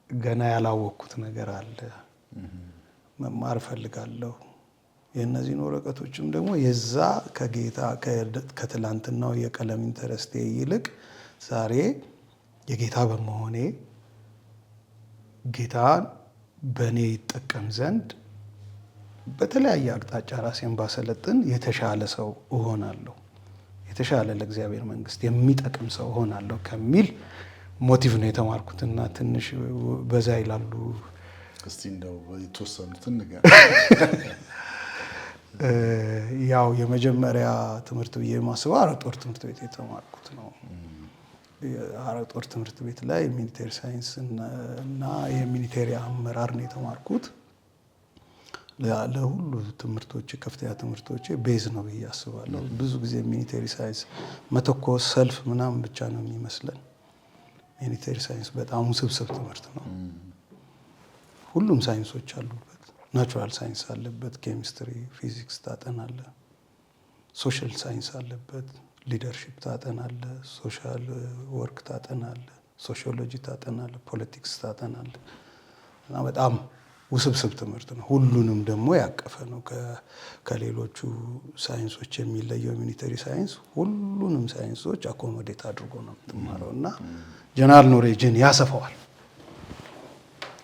ገና ያላወቅኩት ነገር አለ። መማር እፈልጋለሁ። የእነዚህን ወረቀቶችም ደግሞ የዛ ከጌታ ከትላንትናው የቀለም ኢንተረስቴ ይልቅ ዛሬ የጌታ በመሆኔ ጌታ በእኔ ይጠቀም ዘንድ በተለያየ አቅጣጫ ራሴን ባሰለጥን የተሻለ ሰው እሆናለሁ፣ የተሻለ ለእግዚአብሔር መንግስት የሚጠቅም ሰው እሆናለሁ ከሚል ሞቲቭ ነው የተማርኩት። እና ትንሽ በዛ ይላሉ። እስቲ እንደው የተወሰኑትን ነገር ያው የመጀመሪያ ትምህርት ብዬ የማስበው አረጦር ትምህርት ቤት የተማርኩት ነው። አረጦር ትምህርት ቤት ላይ ሚሊቴሪ ሳይንስ እና የሚሊቴሪ አመራር ነው የተማርኩት። ለሁሉ ትምህርቶች ከፍተኛ ትምህርቶች ቤዝ ነው ብዬ አስባለሁ። ብዙ ጊዜ ሚሊቴሪ ሳይንስ መተኮስ፣ ሰልፍ ምናምን ብቻ ነው የሚመስለን። ሚሊቴሪ ሳይንስ በጣም ውስብስብ ትምህርት ነው። ሁሉም ሳይንሶች አሉበት። ናቹራል ሳይንስ አለበት፣ ኬሚስትሪ፣ ፊዚክስ ታጠናለ። ሶሻል ሳይንስ አለበት፣ ሊደርሺፕ ታጠናለ፣ ሶሻል ወርክ ታጠናለ፣ ሶሺዮሎጂ ታጠናለ፣ ፖለቲክስ ታጠናለ። እና በጣም ውስብስብ ትምህርት ነው። ሁሉንም ደግሞ ያቀፈ ነው። ከሌሎቹ ሳይንሶች የሚለየው ሚሊተሪ ሳይንስ ሁሉንም ሳይንሶች አኮሞዴት አድርጎ ነው የምትማረው እና ጀነራል ኖሌጅን ያሰፋዋል።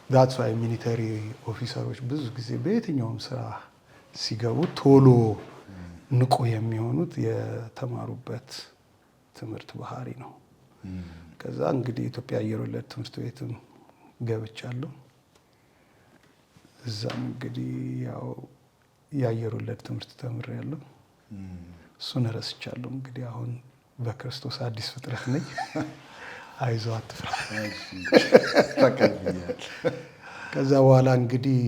ዳትስ ዋይ ሚሊተሪ ኦፊሰሮች ብዙ ጊዜ በየትኛውም ስራ ሲገቡ ቶሎ ንቁ የሚሆኑት የተማሩበት ትምህርት ባህሪ ነው። ከዛ እንግዲህ ኢትዮጵያ አየር ወለድ ትምህርት ቤትም ገብቻለሁ። እዛም እንግዲህ ያው የአየር ወለድ ትምህርት ተምሬያለሁ። እሱን እረስቻለሁ። እንግዲህ አሁን በክርስቶስ አዲስ ፍጥረት ነኝ። አይዞህ አትፍራ። ከዛ በኋላ እንግዲህ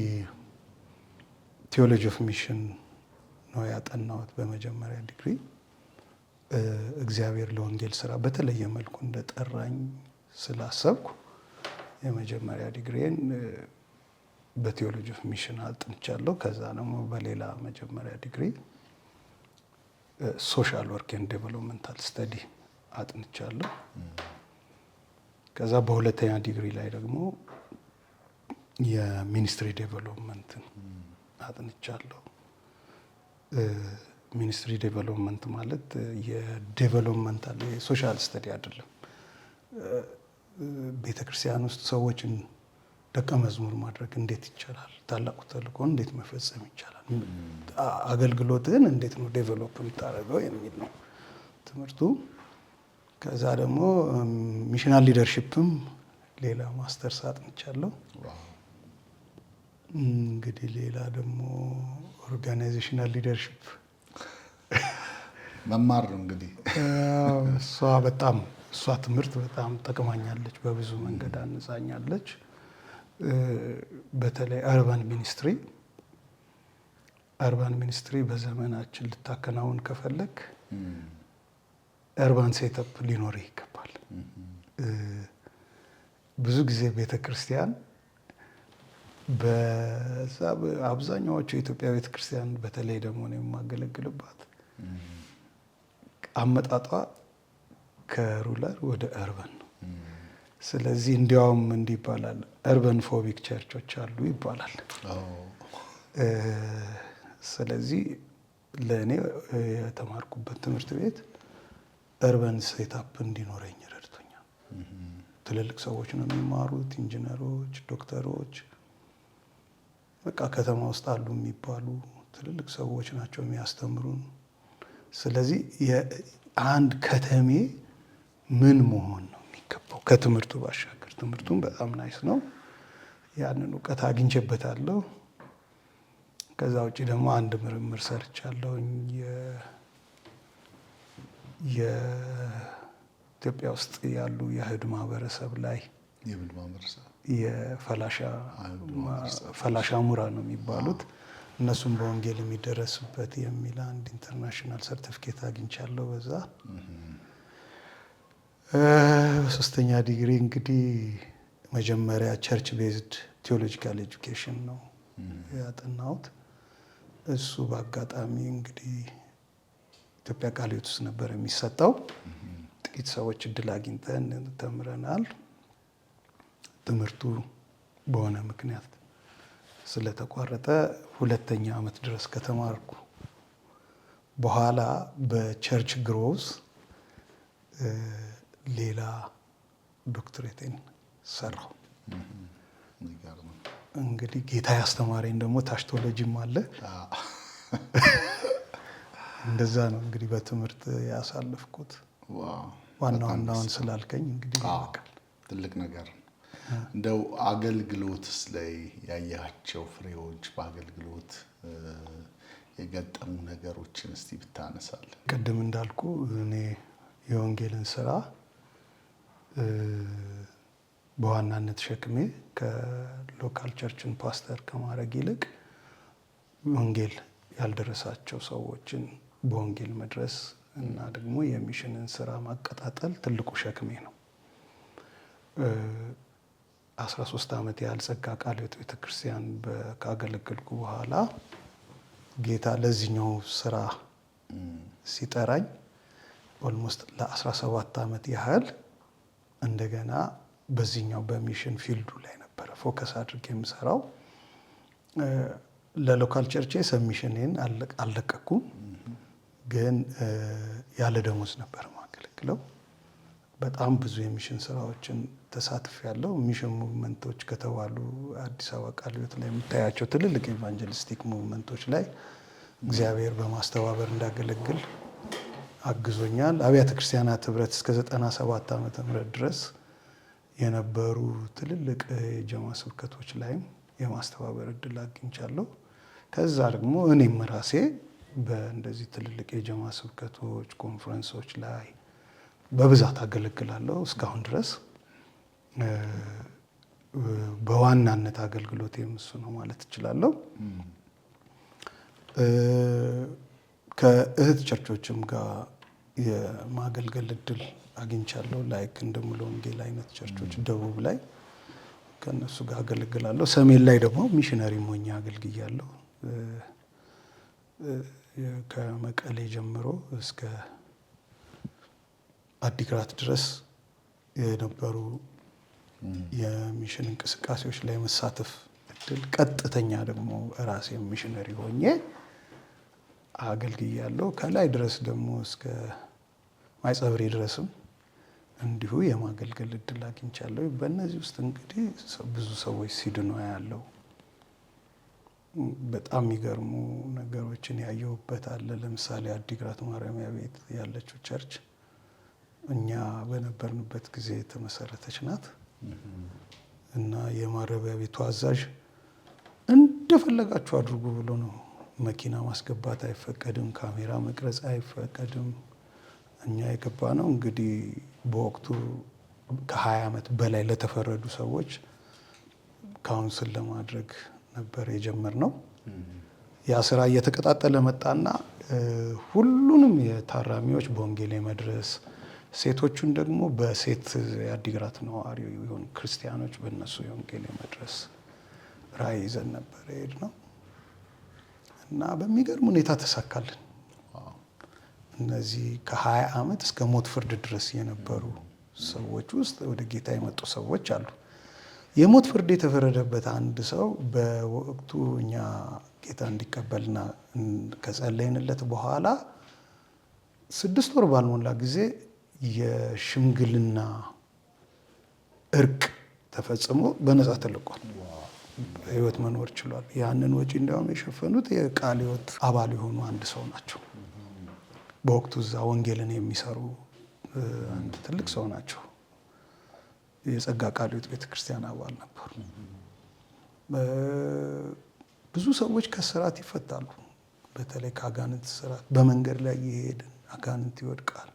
ቴዎሎጂ ኦፍ ሚሽን ነው ያጠናሁት በመጀመሪያ ዲግሪ። እግዚአብሔር ለወንጌል ስራ በተለየ መልኩ እንደጠራኝ ስላሰብኩ የመጀመሪያ ዲግሪን በቴዎሎጂ ኦፍ ሚሽን አጥንቻለሁ። ከዛ ደግሞ በሌላ መጀመሪያ ዲግሪ ሶሻል ወርክ ኤንድ ዴቨሎፕመንታል ስተዲ አጥንቻለሁ። ከዛ በሁለተኛ ዲግሪ ላይ ደግሞ የሚኒስትሪ ዴቨሎፕመንትን አጥንቻለሁ። ሚኒስትሪ ዴቨሎፕመንት ማለት የዴቨሎፕመንታል የሶሻል ስተዲ አይደለም። ቤተክርስቲያን ውስጥ ሰዎችን ደቀ መዝሙር ማድረግ እንዴት ይቻላል? ታላቁ ተልእኮን እንዴት መፈጸም ይቻላል? አገልግሎትህን እንዴት ነው ዴቨሎፕ የምታደርገው የሚል ነው ትምህርቱ። ከዛ ደግሞ ሚሽናል ሊደርሺፕም ሌላ ማስተርስ አጥንቻለሁ። እንግዲህ ሌላ ደግሞ ኦርጋናይዜሽናል ሊደርሺፕ መማር ነው እንግዲህ። እሷ ትምህርት በጣም ጠቅማኛለች፣ በብዙ መንገድ አንጻኛለች። በተለይ አርባን ሚኒስትሪ በዘመናችን ልታከናውን ከፈለግ አርባን ሴተፕ ሊኖርህ ይገባል። ብዙ ጊዜ ቤተክርስቲያን አብዛኛዎቹ የኢትዮጵያ ቤተክርስቲያን በተለይ ደግሞ ነው የማገለግልባት አመጣጧ ከሩላር ወደ አርባን ነው። ስለዚህ እንዲያውም እንዲህ ይባላል፣ አርባን ፎቢክ ቸርቾች አሉ ይባላል። ስለዚህ ለእኔ የተማርኩበት ትምህርት ቤት አርባን ሴታፕ እንዲኖረኝ ረድቶኛል። ትልልቅ ሰዎች ነው የሚማሩት፣ ኢንጂነሮች፣ ዶክተሮች፣ በቃ ከተማ ውስጥ አሉ የሚባሉ ትልልቅ ሰዎች ናቸው የሚያስተምሩን። ስለዚህ አንድ ከተሜ ምን መሆን ነው የሚገባው ከትምህርቱ ባሻገር፣ ትምህርቱም በጣም ናይስ ነው፣ ያንን እውቀት አግኝቼበታለሁ። ከዛ ውጭ ደግሞ አንድ ምርምር ሰርቻለሁ። የኢትዮጵያ ውስጥ ያሉ የአይሁድ ማህበረሰብ ላይ የፈላሻ ሙራ ነው የሚባሉት፣ እነሱም በወንጌል የሚደረስበት የሚል አንድ ኢንተርናሽናል ሰርቲፊኬት አግኝቻለሁ በዛ። በሶስተኛ ዲግሪ እንግዲህ መጀመሪያ ቸርች ቤዝድ ቴዎሎጂካል ኤጁኬሽን ነው ያጠናሁት። እሱ በአጋጣሚ እንግዲህ ኢትዮጵያ ቃለ ሕይወት ውስጥ ነበር የሚሰጠው። ጥቂት ሰዎች እድል አግኝተን ተምረናል። ትምህርቱ በሆነ ምክንያት ስለተቋረጠ ሁለተኛ ዓመት ድረስ ከተማርኩ በኋላ በቸርች ግሮዝ ሌላ ዶክትሬቴን ሰራሁ። እንግዲህ ጌታ ያስተማረኝ ደግሞ ታሽቶሎጂም አለ። እንደዛ ነው እንግዲህ በትምህርት ያሳለፍኩት። ዋና ዋናውን ስላልከኝ እንግዲህ ይበቃል። ትልቅ ነገር ነው። እንደው አገልግሎትስ ላይ ያያቸው ፍሬዎች፣ በአገልግሎት የገጠሙ ነገሮችን እስቲ ብታነሳለን። ቅድም እንዳልኩ እኔ የወንጌልን ስራ በዋናነት ሸክሜ ከሎካል ቸርችን ፓስተር ከማድረግ ይልቅ ወንጌል ያልደረሳቸው ሰዎችን በወንጌል መድረስ እና ደግሞ የሚሽንን ስራ ማቀጣጠል ትልቁ ሸክሜ ነው። 13 ዓመት ያህል ጸጋ ቃለ ሕይወት ቤተክርስቲያን ካገለገልኩ በኋላ ጌታ ለዚህኛው ስራ ሲጠራኝ ኦልሞስት ለ17 ዓመት ያህል እንደገና በዚህኛው በሚሽን ፊልዱ ላይ ነበረ ፎከስ አድርጌ የምሰራው። ለሎካል ቸርቼ ሰብሚሽኔን አልለቀኩም፣ ግን ያለ ደሞዝ ነበር ማገለግለው። በጣም ብዙ የሚሽን ስራዎችን ተሳትፌያለሁ። ሚሽን ሙቭመንቶች ከተባሉ አዲስ አበባ ቃለ ሕይወት ላይ የምታያቸው ትልልቅ ኢቫንጀሊስቲክ ሙቭመንቶች ላይ እግዚአብሔር በማስተባበር እንዳገለግል አግዞኛል። አብያተ ክርስቲያናት ህብረት እስከ 97 ዓመተ ምህረት ድረስ የነበሩ ትልልቅ የጀማ ስብከቶች ላይም የማስተባበር እድል አግኝቻለሁ። ከዛ ደግሞ እኔም ራሴ በእንደዚህ ትልልቅ የጀማ ስብከቶች ኮንፈረንሶች ላይ በብዛት አገለግላለሁ እስካሁን ድረስ። በዋናነት አገልግሎት የምሱ ነው ማለት እችላለሁ። ከእህት ቸርቾችም ጋር የማገልገል እድል አግኝቻለሁ። ላይክ እንደ ሙሉ ወንጌል አይነት ቸርቾች ደቡብ ላይ ከነሱ ጋር አገለግላለሁ። ሰሜን ላይ ደግሞ ሚሽነሪ ሆኜ አገልግያለሁ። ከመቀሌ ጀምሮ እስከ አዲግራት ድረስ የነበሩ የሚሽን እንቅስቃሴዎች ላይ መሳተፍ እድል፣ ቀጥተኛ ደግሞ ራሴ ሚሽነሪ ሆኜ አገልግያለሁ። ከላይ ድረስ ደግሞ እስከ ማይጸብሪ ድረስም እንዲሁ የማገልገል እድል አግኝቻለሁ። በእነዚህ ውስጥ እንግዲህ ብዙ ሰዎች ሲድኑ ያለው በጣም የሚገርሙ ነገሮችን ያየሁበት አለ። ለምሳሌ አዲግራት ማረሚያ ቤት ያለችው ቸርች እኛ በነበርንበት ጊዜ የተመሰረተች ናት እና የማረሚያ ቤቱ አዛዥ እንደፈለጋችሁ አድርጉ ብሎ ነው። መኪና ማስገባት አይፈቀድም፣ ካሜራ መቅረጽ አይፈቀድም። እኛ የገባ ነው እንግዲህ በወቅቱ ከ20 ዓመት በላይ ለተፈረዱ ሰዎች ካውንስል ለማድረግ ነበር የጀመርነው። ያ ስራ እየተቀጣጠለ መጣና ሁሉንም የታራሚዎች በወንጌል መድረስ፣ ሴቶቹን ደግሞ በሴት የአዲግራት ነዋሪ የሆኑ ክርስቲያኖች በእነሱ የወንጌል መድረስ ራዕይ ይዘን ነበር የሄድነው እና በሚገርም ሁኔታ ተሳካልን። እነዚህ ከ20 ዓመት እስከ ሞት ፍርድ ድረስ የነበሩ ሰዎች ውስጥ ወደ ጌታ የመጡ ሰዎች አሉ። የሞት ፍርድ የተፈረደበት አንድ ሰው በወቅቱ እኛ ጌታ እንዲቀበልና ከጸለይንለት በኋላ 6 ወር ባልሞላ ጊዜ የሽምግልና እርቅ ተፈጽሞ በነፃ ተለቋል። ህይወት መኖር ችሏል። ያንን ወጪ እንዲያውም የሸፈኑት የቃለ ሕይወት አባል የሆኑ አንድ ሰው ናቸው። በወቅቱ እዛ ወንጌልን የሚሰሩ አንድ ትልቅ ሰው ናቸው። የጸጋ ቃለ ሕይወት ቤተክርስቲያን አባል ነበሩ። ብዙ ሰዎች ከስራት ይፈታሉ። በተለይ ከአጋንንት ስራት በመንገድ ላይ እየሄድን አጋንንት ይወድቃል፣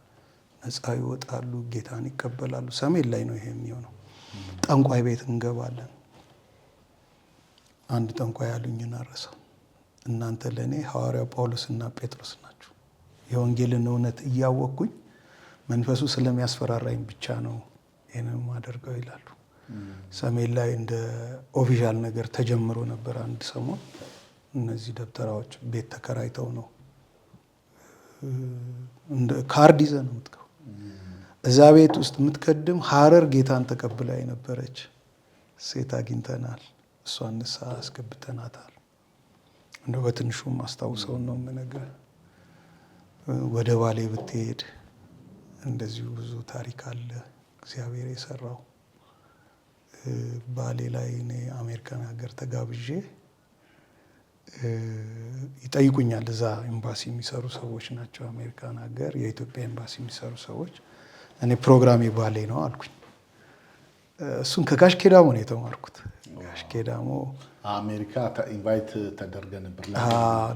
ነፃ ይወጣሉ፣ ጌታን ይቀበላሉ። ሰሜን ላይ ነው ይሄ የሚሆነው። ጠንቋይ ቤት እንገባለን። አንድ ጠንቋይ ያሉኝን አረሳው። እናንተ ለእኔ ሐዋርያው ጳውሎስና ጴጥሮስ ናችሁ። የወንጌልን እውነት እያወቅኩኝ መንፈሱ ስለሚያስፈራራኝ ብቻ ነው ይህንን ማደርገው ይላሉ። ሰሜን ላይ እንደ ኦፊሻል ነገር ተጀምሮ ነበር። አንድ ሰሞን እነዚህ ደብተራዎች ቤት ተከራይተው ነው እንደ ካርድ ይዘህ ነው የምትገባው። እዛ ቤት ውስጥ የምትቀድም ሐረር ጌታን ተቀብላ የነበረች ሴት አግኝተናል። እሷን ንስሐ አስገብተናታል። እንደው በትንሹም አስታውሰውን ነው የምነግርህ። ወደ ባሌ ብትሄድ እንደዚሁ ብዙ ታሪክ አለ እግዚአብሔር የሰራው። ባሌ ላይ እኔ አሜሪካን ሀገር ተጋብዤ ይጠይቁኛል። እዛ ኤምባሲ የሚሰሩ ሰዎች ናቸው፣ አሜሪካን ሀገር የኢትዮጵያ ኤምባሲ የሚሰሩ ሰዎች። እኔ ፕሮግራሜ ባሌ ነው አልኩኝ። እሱን ከጋሽ ኬዳሞ ነው የተማርኩት። ጋሽ ኬዳሞ አሜሪካ ኢንቫይት ተደርገ ነበር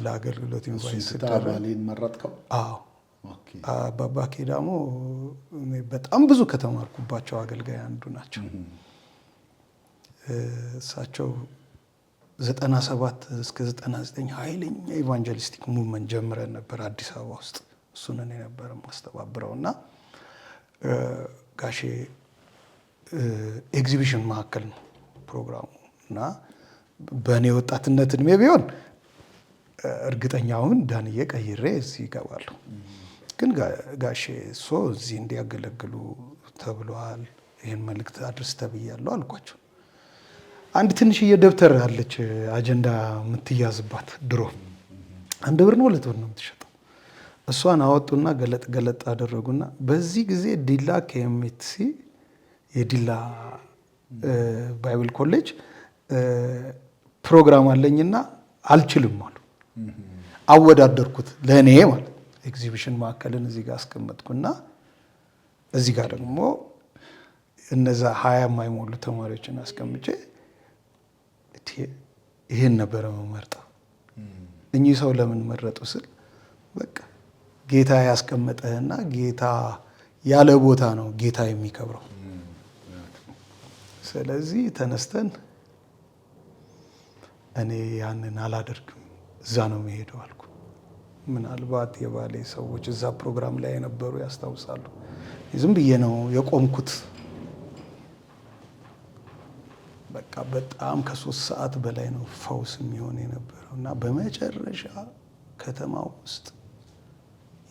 ለአገልግሎት ኢንቫይት ስደረግ ባሌን መረጥከው? አዎ። አባባ ኬዳሞ በጣም ብዙ ከተማርኩባቸው አገልጋይ አንዱ ናቸው። እሳቸው 97 እስከ 99 ኃይለኛ ኢቫንጀሊስቲክ ሙቭመንት ጀምረን ነበር አዲስ አበባ ውስጥ። እሱን እኔ ነበር ማስተባብረው እና ጋሼ ኤግዚቢሽን ማዕከል ነው ፕሮግራሙ እና በእኔ ወጣትነት እድሜ ቢሆን እርግጠኛውን ዳንዬ ቀይሬ እዚህ ይገባሉ። ግን ጋሼ እዚህ እንዲያገለግሉ ተብለዋል፣ ይህን መልእክት አድርስ ተብያለሁ አልኳቸው። አንድ ትንሽዬ ደብተር አለች አጀንዳ የምትያዝባት ድሮ 1 ብር ነው 2 ብር ነው የምትሸጠው። እሷን አወጡና ገለጥ ገለጥ አደረጉና በዚህ ጊዜ ዲላ KMTC የዲላ ባይብል ኮሌጅ ፕሮግራም አለኝና አልችልም አሉ። አወዳደርኩት ለእኔ ማለት ኤግዚቢሽን ማዕከልን እዚህ ጋር አስቀመጥኩና እዚህ ጋር ደግሞ እነዛ 20 የማይሞሉ ተማሪዎችን አስቀምጬ ይሄን ነበረ መመርጠው። እኚህ ሰው ለምን መረጡ ስል በቃ ጌታ ያስቀመጠህና ጌታ ያለ ቦታ ነው ጌታ የሚከብረው። ስለዚህ ተነስተን እኔ ያንን አላደርግም እዛ ነው የምሄደው አልኩ። ምናልባት የባሌ ሰዎች እዛ ፕሮግራም ላይ የነበሩ ያስታውሳሉ። ዝም ብዬ ነው የቆምኩት። በቃ በጣም ከ3 ሰዓት በላይ ነው ፈውስ የሚሆን የነበረው እና በመጨረሻ ከተማ ውስጥ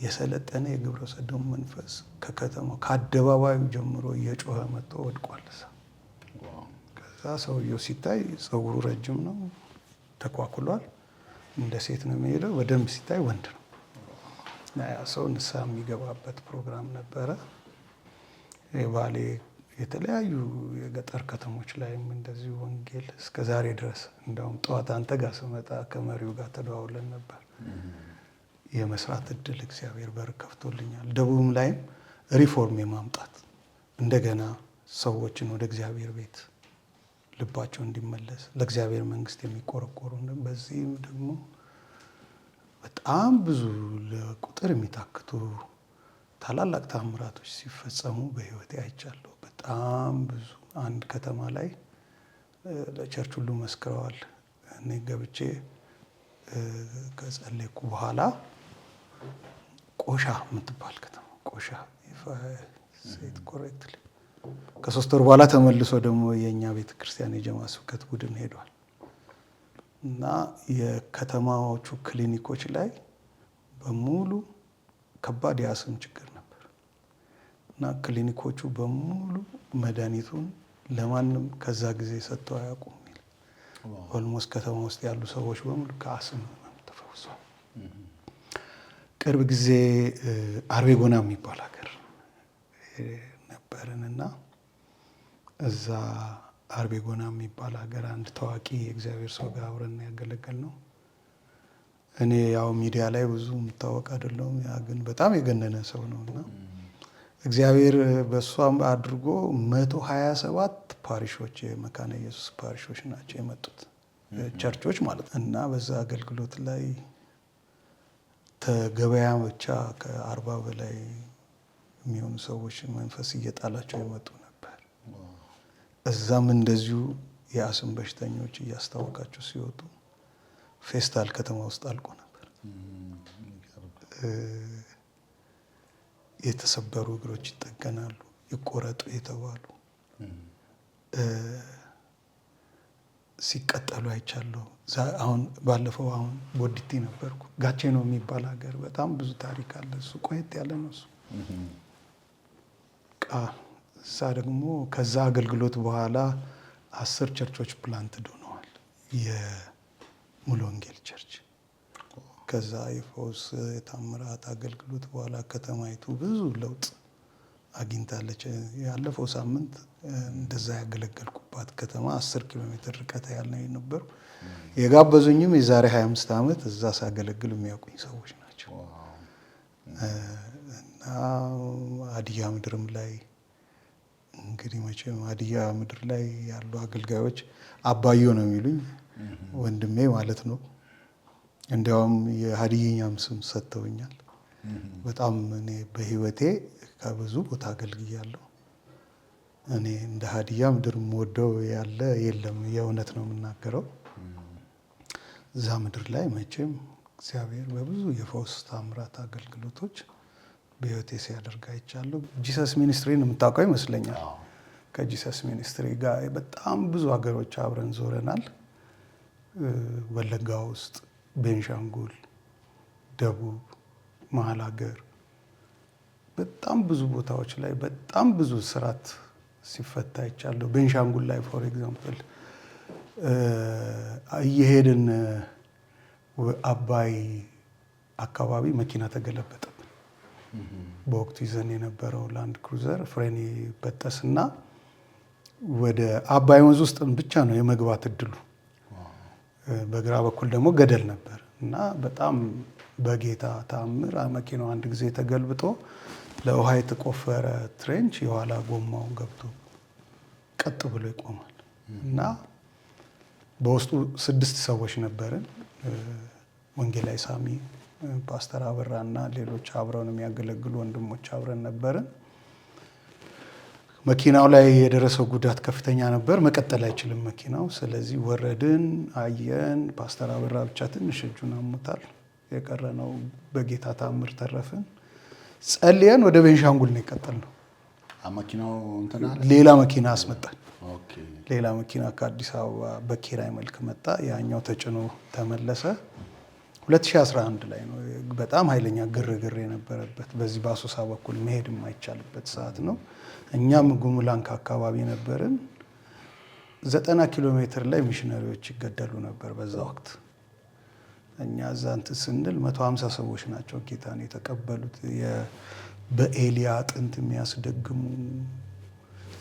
የሰለጠነ የግብረ ሰዶም መንፈስ ከከተማው ከአደባባዩ ጀምሮ እየጮኸ መጥቶ ወድቋል። ከዛ ሰውየው ሲታይ ፀጉሩ ረጅም ነው፣ ተኳኩሏል፣ እንደ ሴት ነው የሚሄደው፣ በደንብ ሲታይ ወንድ ነው። ያ ሰው ንስሐ የሚገባበት ፕሮግራም ነበረ። ባሌ የተለያዩ የገጠር ከተሞች ላይም እንደዚሁ ወንጌል እስከ ዛሬ ድረስ እንደውም ጠዋት አንተ ጋር ስመጣ ከመሪው ጋር ተደዋውለን ነበር። የመስራት እድል እግዚአብሔር በር ከፍቶልኛል። ደቡብም ላይም ሪፎርም የማምጣት እንደገና ሰዎችን ወደ እግዚአብሔር ቤት ልባቸው እንዲመለስ ለእግዚአብሔር መንግስት የሚቆረቆሩ በዚህም ደግሞ በጣም ብዙ ለቁጥር የሚታክቱ ታላላቅ ታምራቶች ሲፈጸሙ በህይወቴ አይቻለሁ። በጣም ብዙ አንድ ከተማ ላይ ለቸርች ሁሉ መስክረዋል። እኔ ገብቼ ከጸለይኩ በኋላ ቆሻ የምትባል ከተማ ቆሻ ሴት ኮሬክትሊ ከ3 ወር በኋላ ተመልሶ ደግሞ የእኛ ቤተክርስቲያን የጀማ ስብከት ቡድን ሄዷል እና የከተማዎቹ ክሊኒኮች ላይ በሙሉ ከባድ የአስም ችግር ነበር እና ክሊኒኮቹ በሙሉ መድኃኒቱን ለማንም ከዛ ጊዜ ሰጥተው አያውቁም። ኦልሞስት ከተማ ውስጥ ያሉ ሰዎች በሙሉ ከአስም ተፈውሰዋል። ቅርብ ጊዜ አርቤጎና የሚባል ሀገር ነበርንና እዛ አርቤጎና የሚባል ሀገር አንድ ታዋቂ የእግዚአብሔር ሰው ጋር አብረን ያገለገል ነው። እኔ ያው ሚዲያ ላይ ብዙ የምታወቅ አይደለሁም። ያ ግን በጣም የገነነ ሰው ነውና እግዚአብሔር በሷም አድርጎ 127 ፓሪሾች የመካነ ኢየሱስ ፓሪሾች ናቸው የመጡት ቸርቾች ማለት እና በዛ አገልግሎት ላይ ተገበያ ብቻ ከ40 በላይ የሚሆኑ ሰዎች መንፈስ እየጣላቸው ይመጡ ነበር። እዛም እንደዚሁ የአስም በሽተኞች እያስታወቃቸው ሲወጡ ፌስታል ከተማ ውስጥ አልቆ ነበር። የተሰበሩ እግሮች ይጠገናሉ፣ ይቆረጡ የተባሉ ሲቀጠሉ አይቻለሁ። አሁን ባለፈው አሁን ቦዲቲ ነበርኩ። ጋቼ ነው የሚባል ሀገር በጣም ብዙ ታሪክ አለ። እሱ ቆየት ያለ ነው እሱ እዛ ደግሞ ከዛ አገልግሎት በኋላ 10 ቸርቾች ፕላንትድ ሆነዋል። የሙሉ ወንጌል ቸርች ከዛ የፈውስ የታምራት አገልግሎት በኋላ ከተማይቱ ብዙ ለውጥ አግኝታለች። ያለፈው ሳምንት እንደዛ ያገለገልኩባት ከተማ 10 ኪሎ ሜትር ርቀት ያለ ነበር። የጋበዙኝም የዛሬ 25 ዓመት እዛ ሳገለግል የሚያውቁኝ ሰዎች ናቸው። እና ሀዲያ ምድርም ላይ እንግዲህ መቼም ሀዲያ ምድር ላይ ያሉ አገልጋዮች አባዮ ነው የሚሉኝ፣ ወንድሜ ማለት ነው። እንዲያውም የሀዲየኛም ስም ሰጥተውኛል። በጣም እኔ በህይወቴ ከብዙ ቦታ አገልግያለሁ። እኔ እንደ ሀዲያ ምድር የምወደው ያለ የለም። የእውነት ነው የምናገረው። እዛ ምድር ላይ መቼም እግዚአብሔር በብዙ የፈውስ ታምራት አገልግሎቶች በህይወቴ ሲያደርግ አይቻለሁ። ጂሰስ ሚኒስትሪን የምታውቀው ይመስለኛል። ከጂሰስ ሚኒስትሪ ጋር በጣም ብዙ ሀገሮች አብረን ዞረናል። ወለጋ ውስጥ፣ ቤንሻንጉል፣ ደቡብ፣ መሀል ሀገር በጣም ብዙ ቦታዎች ላይ በጣም ብዙ ስራት ሲፈታ አይቻለሁ። ቤንሻንጉል ላይ ፎር ኤግዛምፕል እየሄድን አባይ አካባቢ መኪና ተገለበጠብን። በወቅቱ ይዘን የነበረው ላንድ ክሩዘር ፍሬን በጠስና ወደ አባይ ወንዝ ውስጥ ብቻ ነው የመግባት እድሉ። በግራ በኩል ደግሞ ገደል ነበር እና በጣም በጌታ ተአምር መኪናው አንድ ጊዜ ተገልብጦ ለውሃ የተቆፈረ ትሬንች የኋላ ጎማውን ገብቶ ቀጥ ብሎ ይቆማል እና በውስጡ 6 ሰዎች ነበርን። ወንጌላዊ ሳሚ፣ ፓስተር አበራ እና ሌሎች አብረውን የሚያገለግሉ ወንድሞች አብረን ነበርን። መኪናው ላይ የደረሰው ጉዳት ከፍተኛ ነበር። መቀጠል አይችልም መኪናው። ስለዚህ ወረድን፣ አየን። ፓስተር አበራ ብቻ ትንሽ እጁን አሞታል። የቀረነው በጌታ ታምር ተረፍን። ጸልየን ወደ ቤንሻንጉል ነው የቀጠልነው። መኪናው ሌላ መኪና አስመጣን። ሌላ መኪና ከአዲስ አበባ በኪራይ መልክ መጣ። ያኛው ተጭኖ ተመለሰ። 2011 ላይ ነው። በጣም ኃይለኛ ግርግር የነበረበት በዚህ በአሶሳ በኩል መሄድ የማይቻልበት ሰዓት ነው። እኛም ጉሙላንክ አካባቢ ነበርን። 90 ኪሎ ሜትር ላይ ሚሽነሪዎች ይገደሉ ነበር በዛ ወቅት። እኛ እዛ እንትን ስንል 150 ሰዎች ናቸው ጌታን የተቀበሉት። በኤሊያ አጥንት የሚያስደግሙ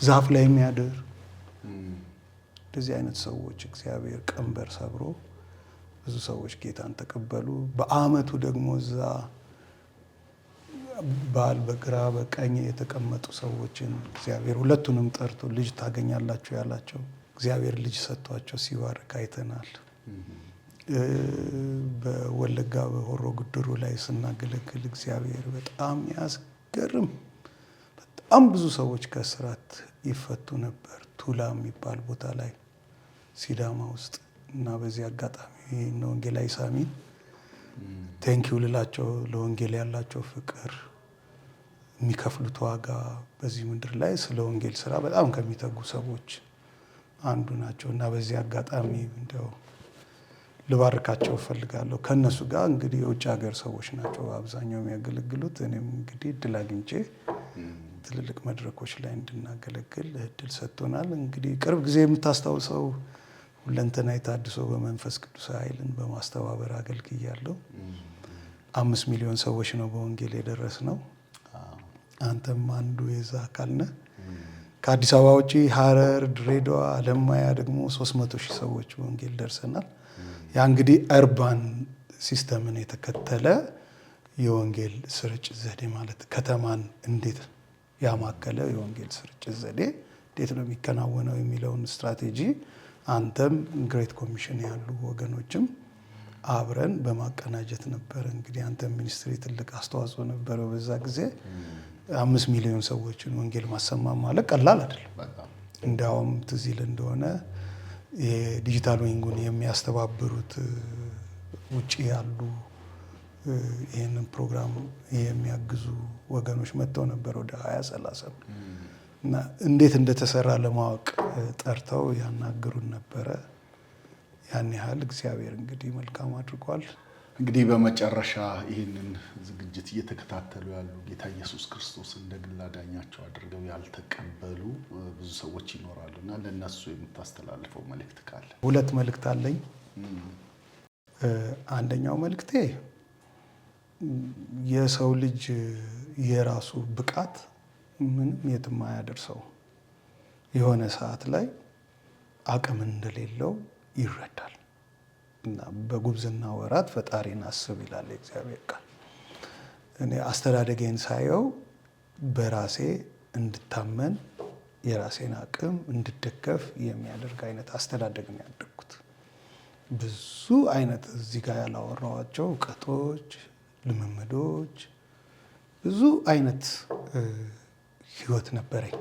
ዛፍ ላይ የሚያድር እንደዚህ አይነት ሰዎች እግዚአብሔር ቀንበር ሰብሮ ብዙ ሰዎች ጌታን ተቀበሉ። በአመቱ ደግሞ እዛ ባል በግራ በቀኝ የተቀመጡ ሰዎችን እግዚአብሔር ሁለቱንም ጠርቶ ልጅ ታገኛላችሁ ያላቸው እግዚአብሔር ልጅ ሰጥቷቸው ሲባርክ አይተናል። በወለጋ በሆሮ ጉድሩ ላይ ስናገለግል እግዚአብሔር በጣም ያስገርም በጣም ብዙ ሰዎች ከእስራት ይፈቱ ነበር። ቱላ የሚባል ቦታ ላይ ሲዳማ ውስጥ እና በዚህ አጋጣሚ እነ ወንጌላዊ ሳሚን ቴንኪው ልላቸው ለወንጌል ያላቸው ፍቅር የሚከፍሉት ዋጋ በዚህ ምድር ላይ ስለ ወንጌል ስራ በጣም ከሚተጉ ሰዎች አንዱ ናቸው እና በዚህ አጋጣሚ እንደው ልባርካቸው እፈልጋለሁ። ከነሱ ጋር እንግዲህ የውጭ ሀገር ሰዎች ናቸው አብዛኛው የሚያገለግሉት። እኔም እንግዲህ እድል አግኝቼ ትልልቅ መድረኮች ላይ እንድናገለግል እድል ሰጥቶናል። እንግዲህ ቅርብ ጊዜ የምታስታውሰው ሁለንተናዊ ተሐድሶ በመንፈስ ቅዱስ ኃይልን በማስተባበር አገልግያለሁ። 5 ሚሊዮን ሰዎች ነው በወንጌል የደረስ ነው። አንተም አንዱ የዛ አካል ነህ። ከአዲስ አበባ ውጪ ሐረር፣ ድሬዳዋ፣ አለማያ ደግሞ 300,000 ሰዎች በወንጌል ደርሰናል። ያ እንግዲህ አርባን ሲስተምን የተከተለ የወንጌል ስርጭት ዘዴ ማለት ከተማን እንዴት ያማከለ የወንጌል ስርጭት ዘዴ እንዴት ነው የሚከናወነው የሚለውን ስትራቴጂ አንተም ግሬት ኮሚሽን ያሉ ወገኖችም አብረን በማቀናጀት ነበረ። እንግዲህ አንተም ሚኒስትሪ ትልቅ አስተዋጽኦ ነበረው በዛ ጊዜ። 5 ሚሊዮን ሰዎችን ወንጌል ማሰማት ማለት ቀላል አይደለም። እንዲያውም ትዝ ይል እንደሆነ የዲጂታል ዊንጉን የሚያስተባብሩት ውጪ ያሉ ይህንን ፕሮግራም የሚያግዙ ወገኖች መጥተው ነበር ወደ 20-30 እና እንዴት እንደተሰራ ለማወቅ ጠርተው ያናግሩን ነበረ። ያን ያህል እግዚአብሔር እንግዲህ መልካም አድርጓል። እንግዲህ በመጨረሻ ይህንን ዝግጅት እየተከታተሉ ያሉ ጌታ ኢየሱስ ክርስቶስ እንደ ግል አዳኛቸው አድርገው ያልተቀበሉ ብዙ ሰዎች ይኖራሉ እና ለነሱ የምታስተላልፈው መልእክት ካለ? 2 መልእክት አለኝ። አንደኛው መልእክቴ የሰው ልጅ የራሱ ብቃት ምንም የትም አያደርሰው፣ የሆነ ሰዓት ላይ አቅም እንደሌለው ይረዳል እና በጉብዝና ወራት ፈጣሪን አስብ ይላል የእግዚአብሔር ቃል። እኔ አስተዳደጌን ሳየው በራሴ እንድታመን የራሴን አቅም እንድደገፍ የሚያደርግ አይነት አስተዳደግ ነው ያደግኩት። ብዙ አይነት እዚህ ጋር ያላወራኋቸው እውቀቶች፣ ልምምዶች፣ ብዙ አይነት ህይወት ነበረኝ።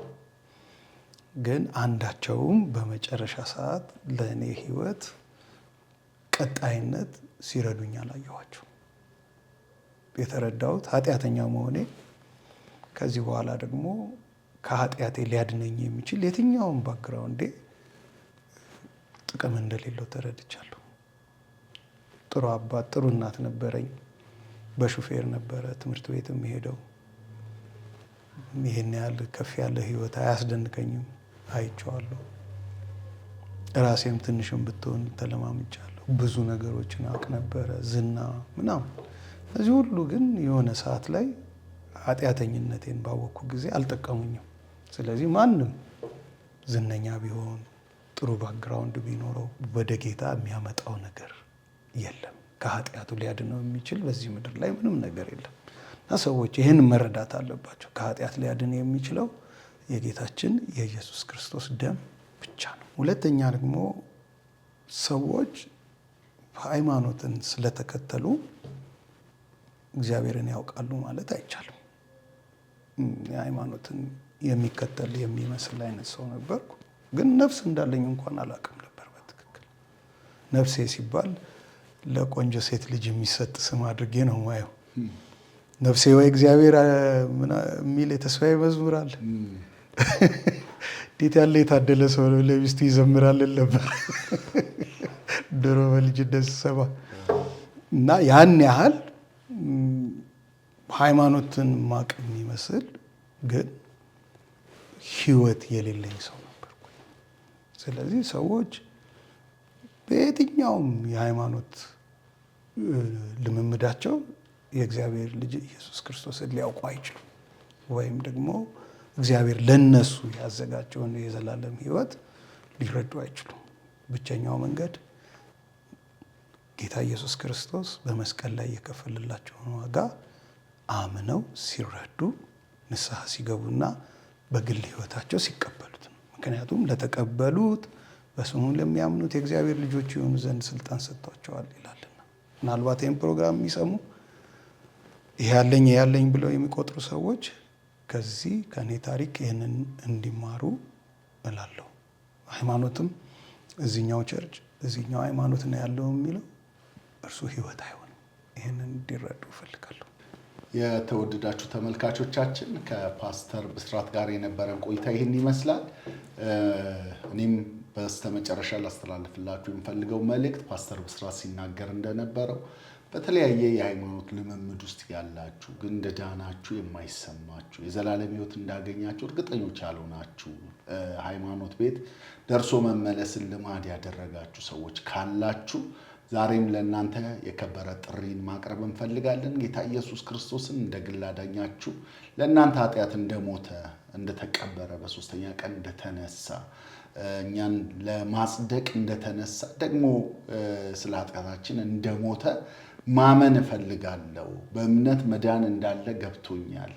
ግን አንዳቸውም በመጨረሻ ሰዓት ለእኔ ህይወት ቀጣይነት ሲረዱኝ አላየኋቸው። የተረዳሁት ኃጢአተኛ መሆኔ ከዚህ በኋላ ደግሞ ከኃጢአቴ ሊያድነኝ የሚችል የትኛውን ባክግራውንዴ ጥቅም እንደሌለው ተረድቻለሁ። ጥሩ አባት፣ ጥሩ እናት ነበረኝ። በሹፌር ነበረ ትምህርት ቤት የሚሄደው። ይህን ያህል ከፍ ያለ ህይወት አያስደንቀኝም፣ አይቼዋለሁ። ራሴም ትንሽም ብትሆን ተለማምጫለሁ። ብዙ ነገሮችን አውቅ ነበረ፣ ዝና ምናምን። እዚህ ሁሉ ግን የሆነ ሰዓት ላይ ኃጢአተኝነቴን ባወቅኩ ጊዜ አልጠቀሙኝም። ስለዚህ ማንም ዝነኛ ቢሆን ጥሩ ባክግራውንድ ቢኖረው ወደ ጌታ የሚያመጣው ነገር የለም። ከኃጢአቱ ሊያድነው የሚችል በዚህ ምድር ላይ ምንም ነገር የለም እና ሰዎች ይህን መረዳት አለባቸው። ከኃጢአት ሊያድን የሚችለው የጌታችን የኢየሱስ ክርስቶስ ደም ብቻ ነው። ሁለተኛ ደግሞ ሰዎች ሃይማኖትን ስለተከተሉ እግዚአብሔርን ያውቃሉ ማለት አይቻልም። የሃይማኖትን የሚከተል የሚመስል አይነት ሰው ነበርኩ፣ ግን ነፍስ እንዳለኝ እንኳን አላውቅም ነበር በትክክል። ነፍሴ ሲባል ለቆንጆ ሴት ልጅ የሚሰጥ ስም አድርጌ ነው ማየው። ነፍሴ ወይ እግዚአብሔር የሚል የተስፋዬ መዝሙር አለ። እንዴት ያለ የታደለ ሰው ነው ለሚስቱ ይዘምራልን ነበር ድሮ በልጅነት ስሰማ። እና ያን ያህል ሃይማኖትን ማቅ የሚመስል ግን ህይወት የሌለኝ ሰው ነበርኩ። ስለዚህ ሰዎች በየትኛውም የሃይማኖት ልምምዳቸው የእግዚአብሔር ልጅ ኢየሱስ ክርስቶስን ሊያውቁ አይችሉም፣ ወይም ደግሞ እግዚአብሔር ለነሱ ያዘጋጀውን የዘላለም ህይወት ሊረዱ አይችሉም። ብቸኛው መንገድ ጌታ ኢየሱስ ክርስቶስ በመስቀል ላይ የከፈለላቸውን ዋጋ አምነው ሲረዱ፣ ንስሐ ሲገቡና በግል ህይወታቸው ሲቀበሉት ነው። ምክንያቱም ለተቀበሉት በስሙ ለሚያምኑት የእግዚአብሔር ልጆች የሆኑ ዘንድ ስልጣን ሰጥቷቸዋል ይላልና። ምናልባት ይህን ፕሮግራም የሚሰሙ ይሄ ያለኝ ብለው የሚቆጥሩ ሰዎች ከዚህ ከኔ ታሪክ ይህንን እንዲማሩ እላለሁ። ሃይማኖትም እዚህኛው ቸርች እዚህኛው ሃይማኖት ነው ያለው የሚለው እርሱ ህይወት አይሆንም። ይህንን እንዲረዱ እፈልጋለሁ። የተወደዳችሁ ተመልካቾቻችን ከፓስተር ብስራት ጋር የነበረን ቆይታ ይህን ይመስላል። እኔም በስተመጨረሻ ላስተላልፍላችሁ የምፈልገው መልእክት ፓስተር ብስራት ሲናገር እንደነበረው በተለያየ የሃይማኖት ልምምድ ውስጥ ያላችሁ ግን እንደዳናችሁ የማይሰማችሁ የዘላለም ህይወት እንዳገኛችሁ እርግጠኞች ያልሆናችሁ ሃይማኖት ቤት ደርሶ መመለስን ልማድ ያደረጋችሁ ሰዎች ካላችሁ ዛሬም ለእናንተ የከበረ ጥሪን ማቅረብ እንፈልጋለን። ጌታ ኢየሱስ ክርስቶስን እንደ ግል አዳኛችሁ ለእናንተ ኃጢአት እንደሞተ እንደተቀበረ በሶስተኛ ቀን እንደተነሳ እኛን ለማጽደቅ እንደተነሳ ደግሞ ስለ ኃጢአታችን እንደሞተ ማመን እፈልጋለሁ። በእምነት መዳን እንዳለ ገብቶኛል።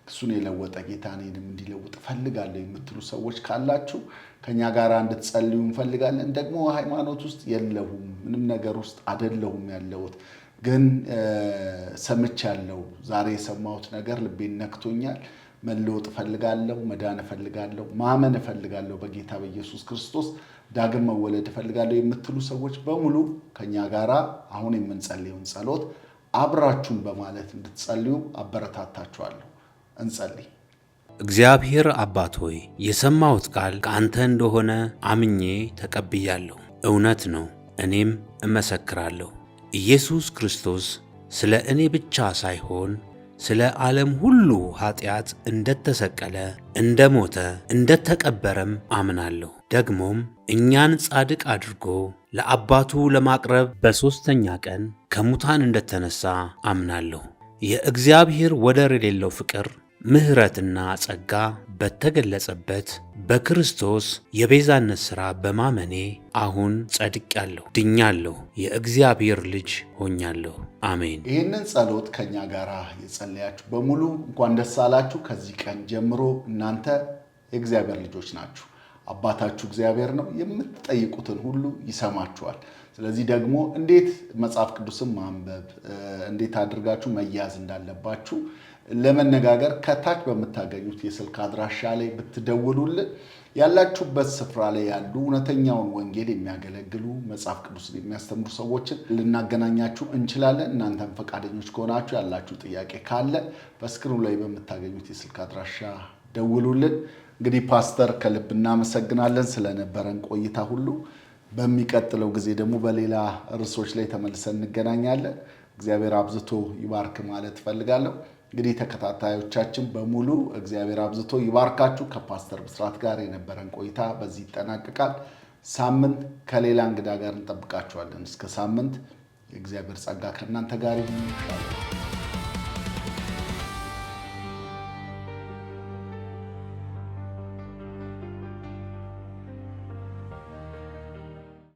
እሱን የለወጠ ጌታ እኔንም እንዲለውጥ እፈልጋለሁ የምትሉ ሰዎች ካላችሁ ከኛ ጋር እንድትጸልዩ እንፈልጋለን። ደግሞ ሃይማኖት ውስጥ የለሁም፣ ምንም ነገር ውስጥ አይደለሁም ያለሁት፣ ግን ሰምቻለሁ፣ ዛሬ የሰማሁት ነገር ልቤን ነክቶኛል፣ መለወጥ እፈልጋለሁ፣ መዳን እፈልጋለሁ፣ ማመን እፈልጋለሁ፣ በጌታ በኢየሱስ ክርስቶስ ዳግም መወለድ እፈልጋለሁ የምትሉ ሰዎች በሙሉ ከኛ ጋራ አሁን የምንጸልየውን ጸሎት አብራችሁን በማለት እንድትጸልዩ አበረታታችኋለሁ። እንጸልይ። እግዚአብሔር አባት ሆይ የሰማሁት ቃል ከአንተ እንደሆነ አምኜ ተቀብያለሁ። እውነት ነው፣ እኔም እመሰክራለሁ። ኢየሱስ ክርስቶስ ስለ እኔ ብቻ ሳይሆን ስለ ዓለም ሁሉ ኃጢአት እንደተሰቀለ፣ እንደሞተ፣ እንደተቀበረም አምናለሁ። ደግሞም እኛን ጻድቅ አድርጎ ለአባቱ ለማቅረብ በሦስተኛ ቀን ከሙታን እንደተነሳ አምናለሁ። የእግዚአብሔር ወደር የሌለው ፍቅር ምሕረትና ጸጋ በተገለጸበት በክርስቶስ የቤዛነት ሥራ በማመኔ አሁን ጸድቄአለሁ፣ ድኛለሁ፣ የእግዚአብሔር ልጅ ሆኛለሁ። አሜን። ይህንን ጸሎት ከኛ ጋር የጸለያችሁ በሙሉ እንኳን ደስ አላችሁ። ከዚህ ቀን ጀምሮ እናንተ የእግዚአብሔር ልጆች ናችሁ። አባታችሁ እግዚአብሔር ነው። የምትጠይቁትን ሁሉ ይሰማችኋል። ስለዚህ ደግሞ እንዴት መጽሐፍ ቅዱስን ማንበብ እንዴት አድርጋችሁ መያዝ እንዳለባችሁ ለመነጋገር ከታች በምታገኙት የስልክ አድራሻ ላይ ብትደውሉልን ያላችሁበት ስፍራ ላይ ያሉ እውነተኛውን ወንጌል የሚያገለግሉ መጽሐፍ ቅዱስን የሚያስተምሩ ሰዎችን ልናገናኛችሁ እንችላለን። እናንተም ፈቃደኞች ከሆናችሁ ያላችሁ ጥያቄ ካለ በስክሪኑ ላይ በምታገኙት የስልክ አድራሻ ደውሉልን። እንግዲህ ፓስተር ከልብ እናመሰግናለን ስለነበረን ቆይታ ሁሉ። በሚቀጥለው ጊዜ ደግሞ በሌላ ርዕሶች ላይ ተመልሰን እንገናኛለን። እግዚአብሔር አብዝቶ ይባርክ ማለት እፈልጋለሁ። እንግዲህ ተከታታዮቻችን በሙሉ እግዚአብሔር አብዝቶ ይባርካችሁ። ከፓስተር ብስራት ጋር የነበረን ቆይታ በዚህ ይጠናቀቃል። ሳምንት ከሌላ እንግዳ ጋር እንጠብቃችኋለን። እስከ ሳምንት የእግዚአብሔር ጸጋ ከእናንተ ጋር ይሁን።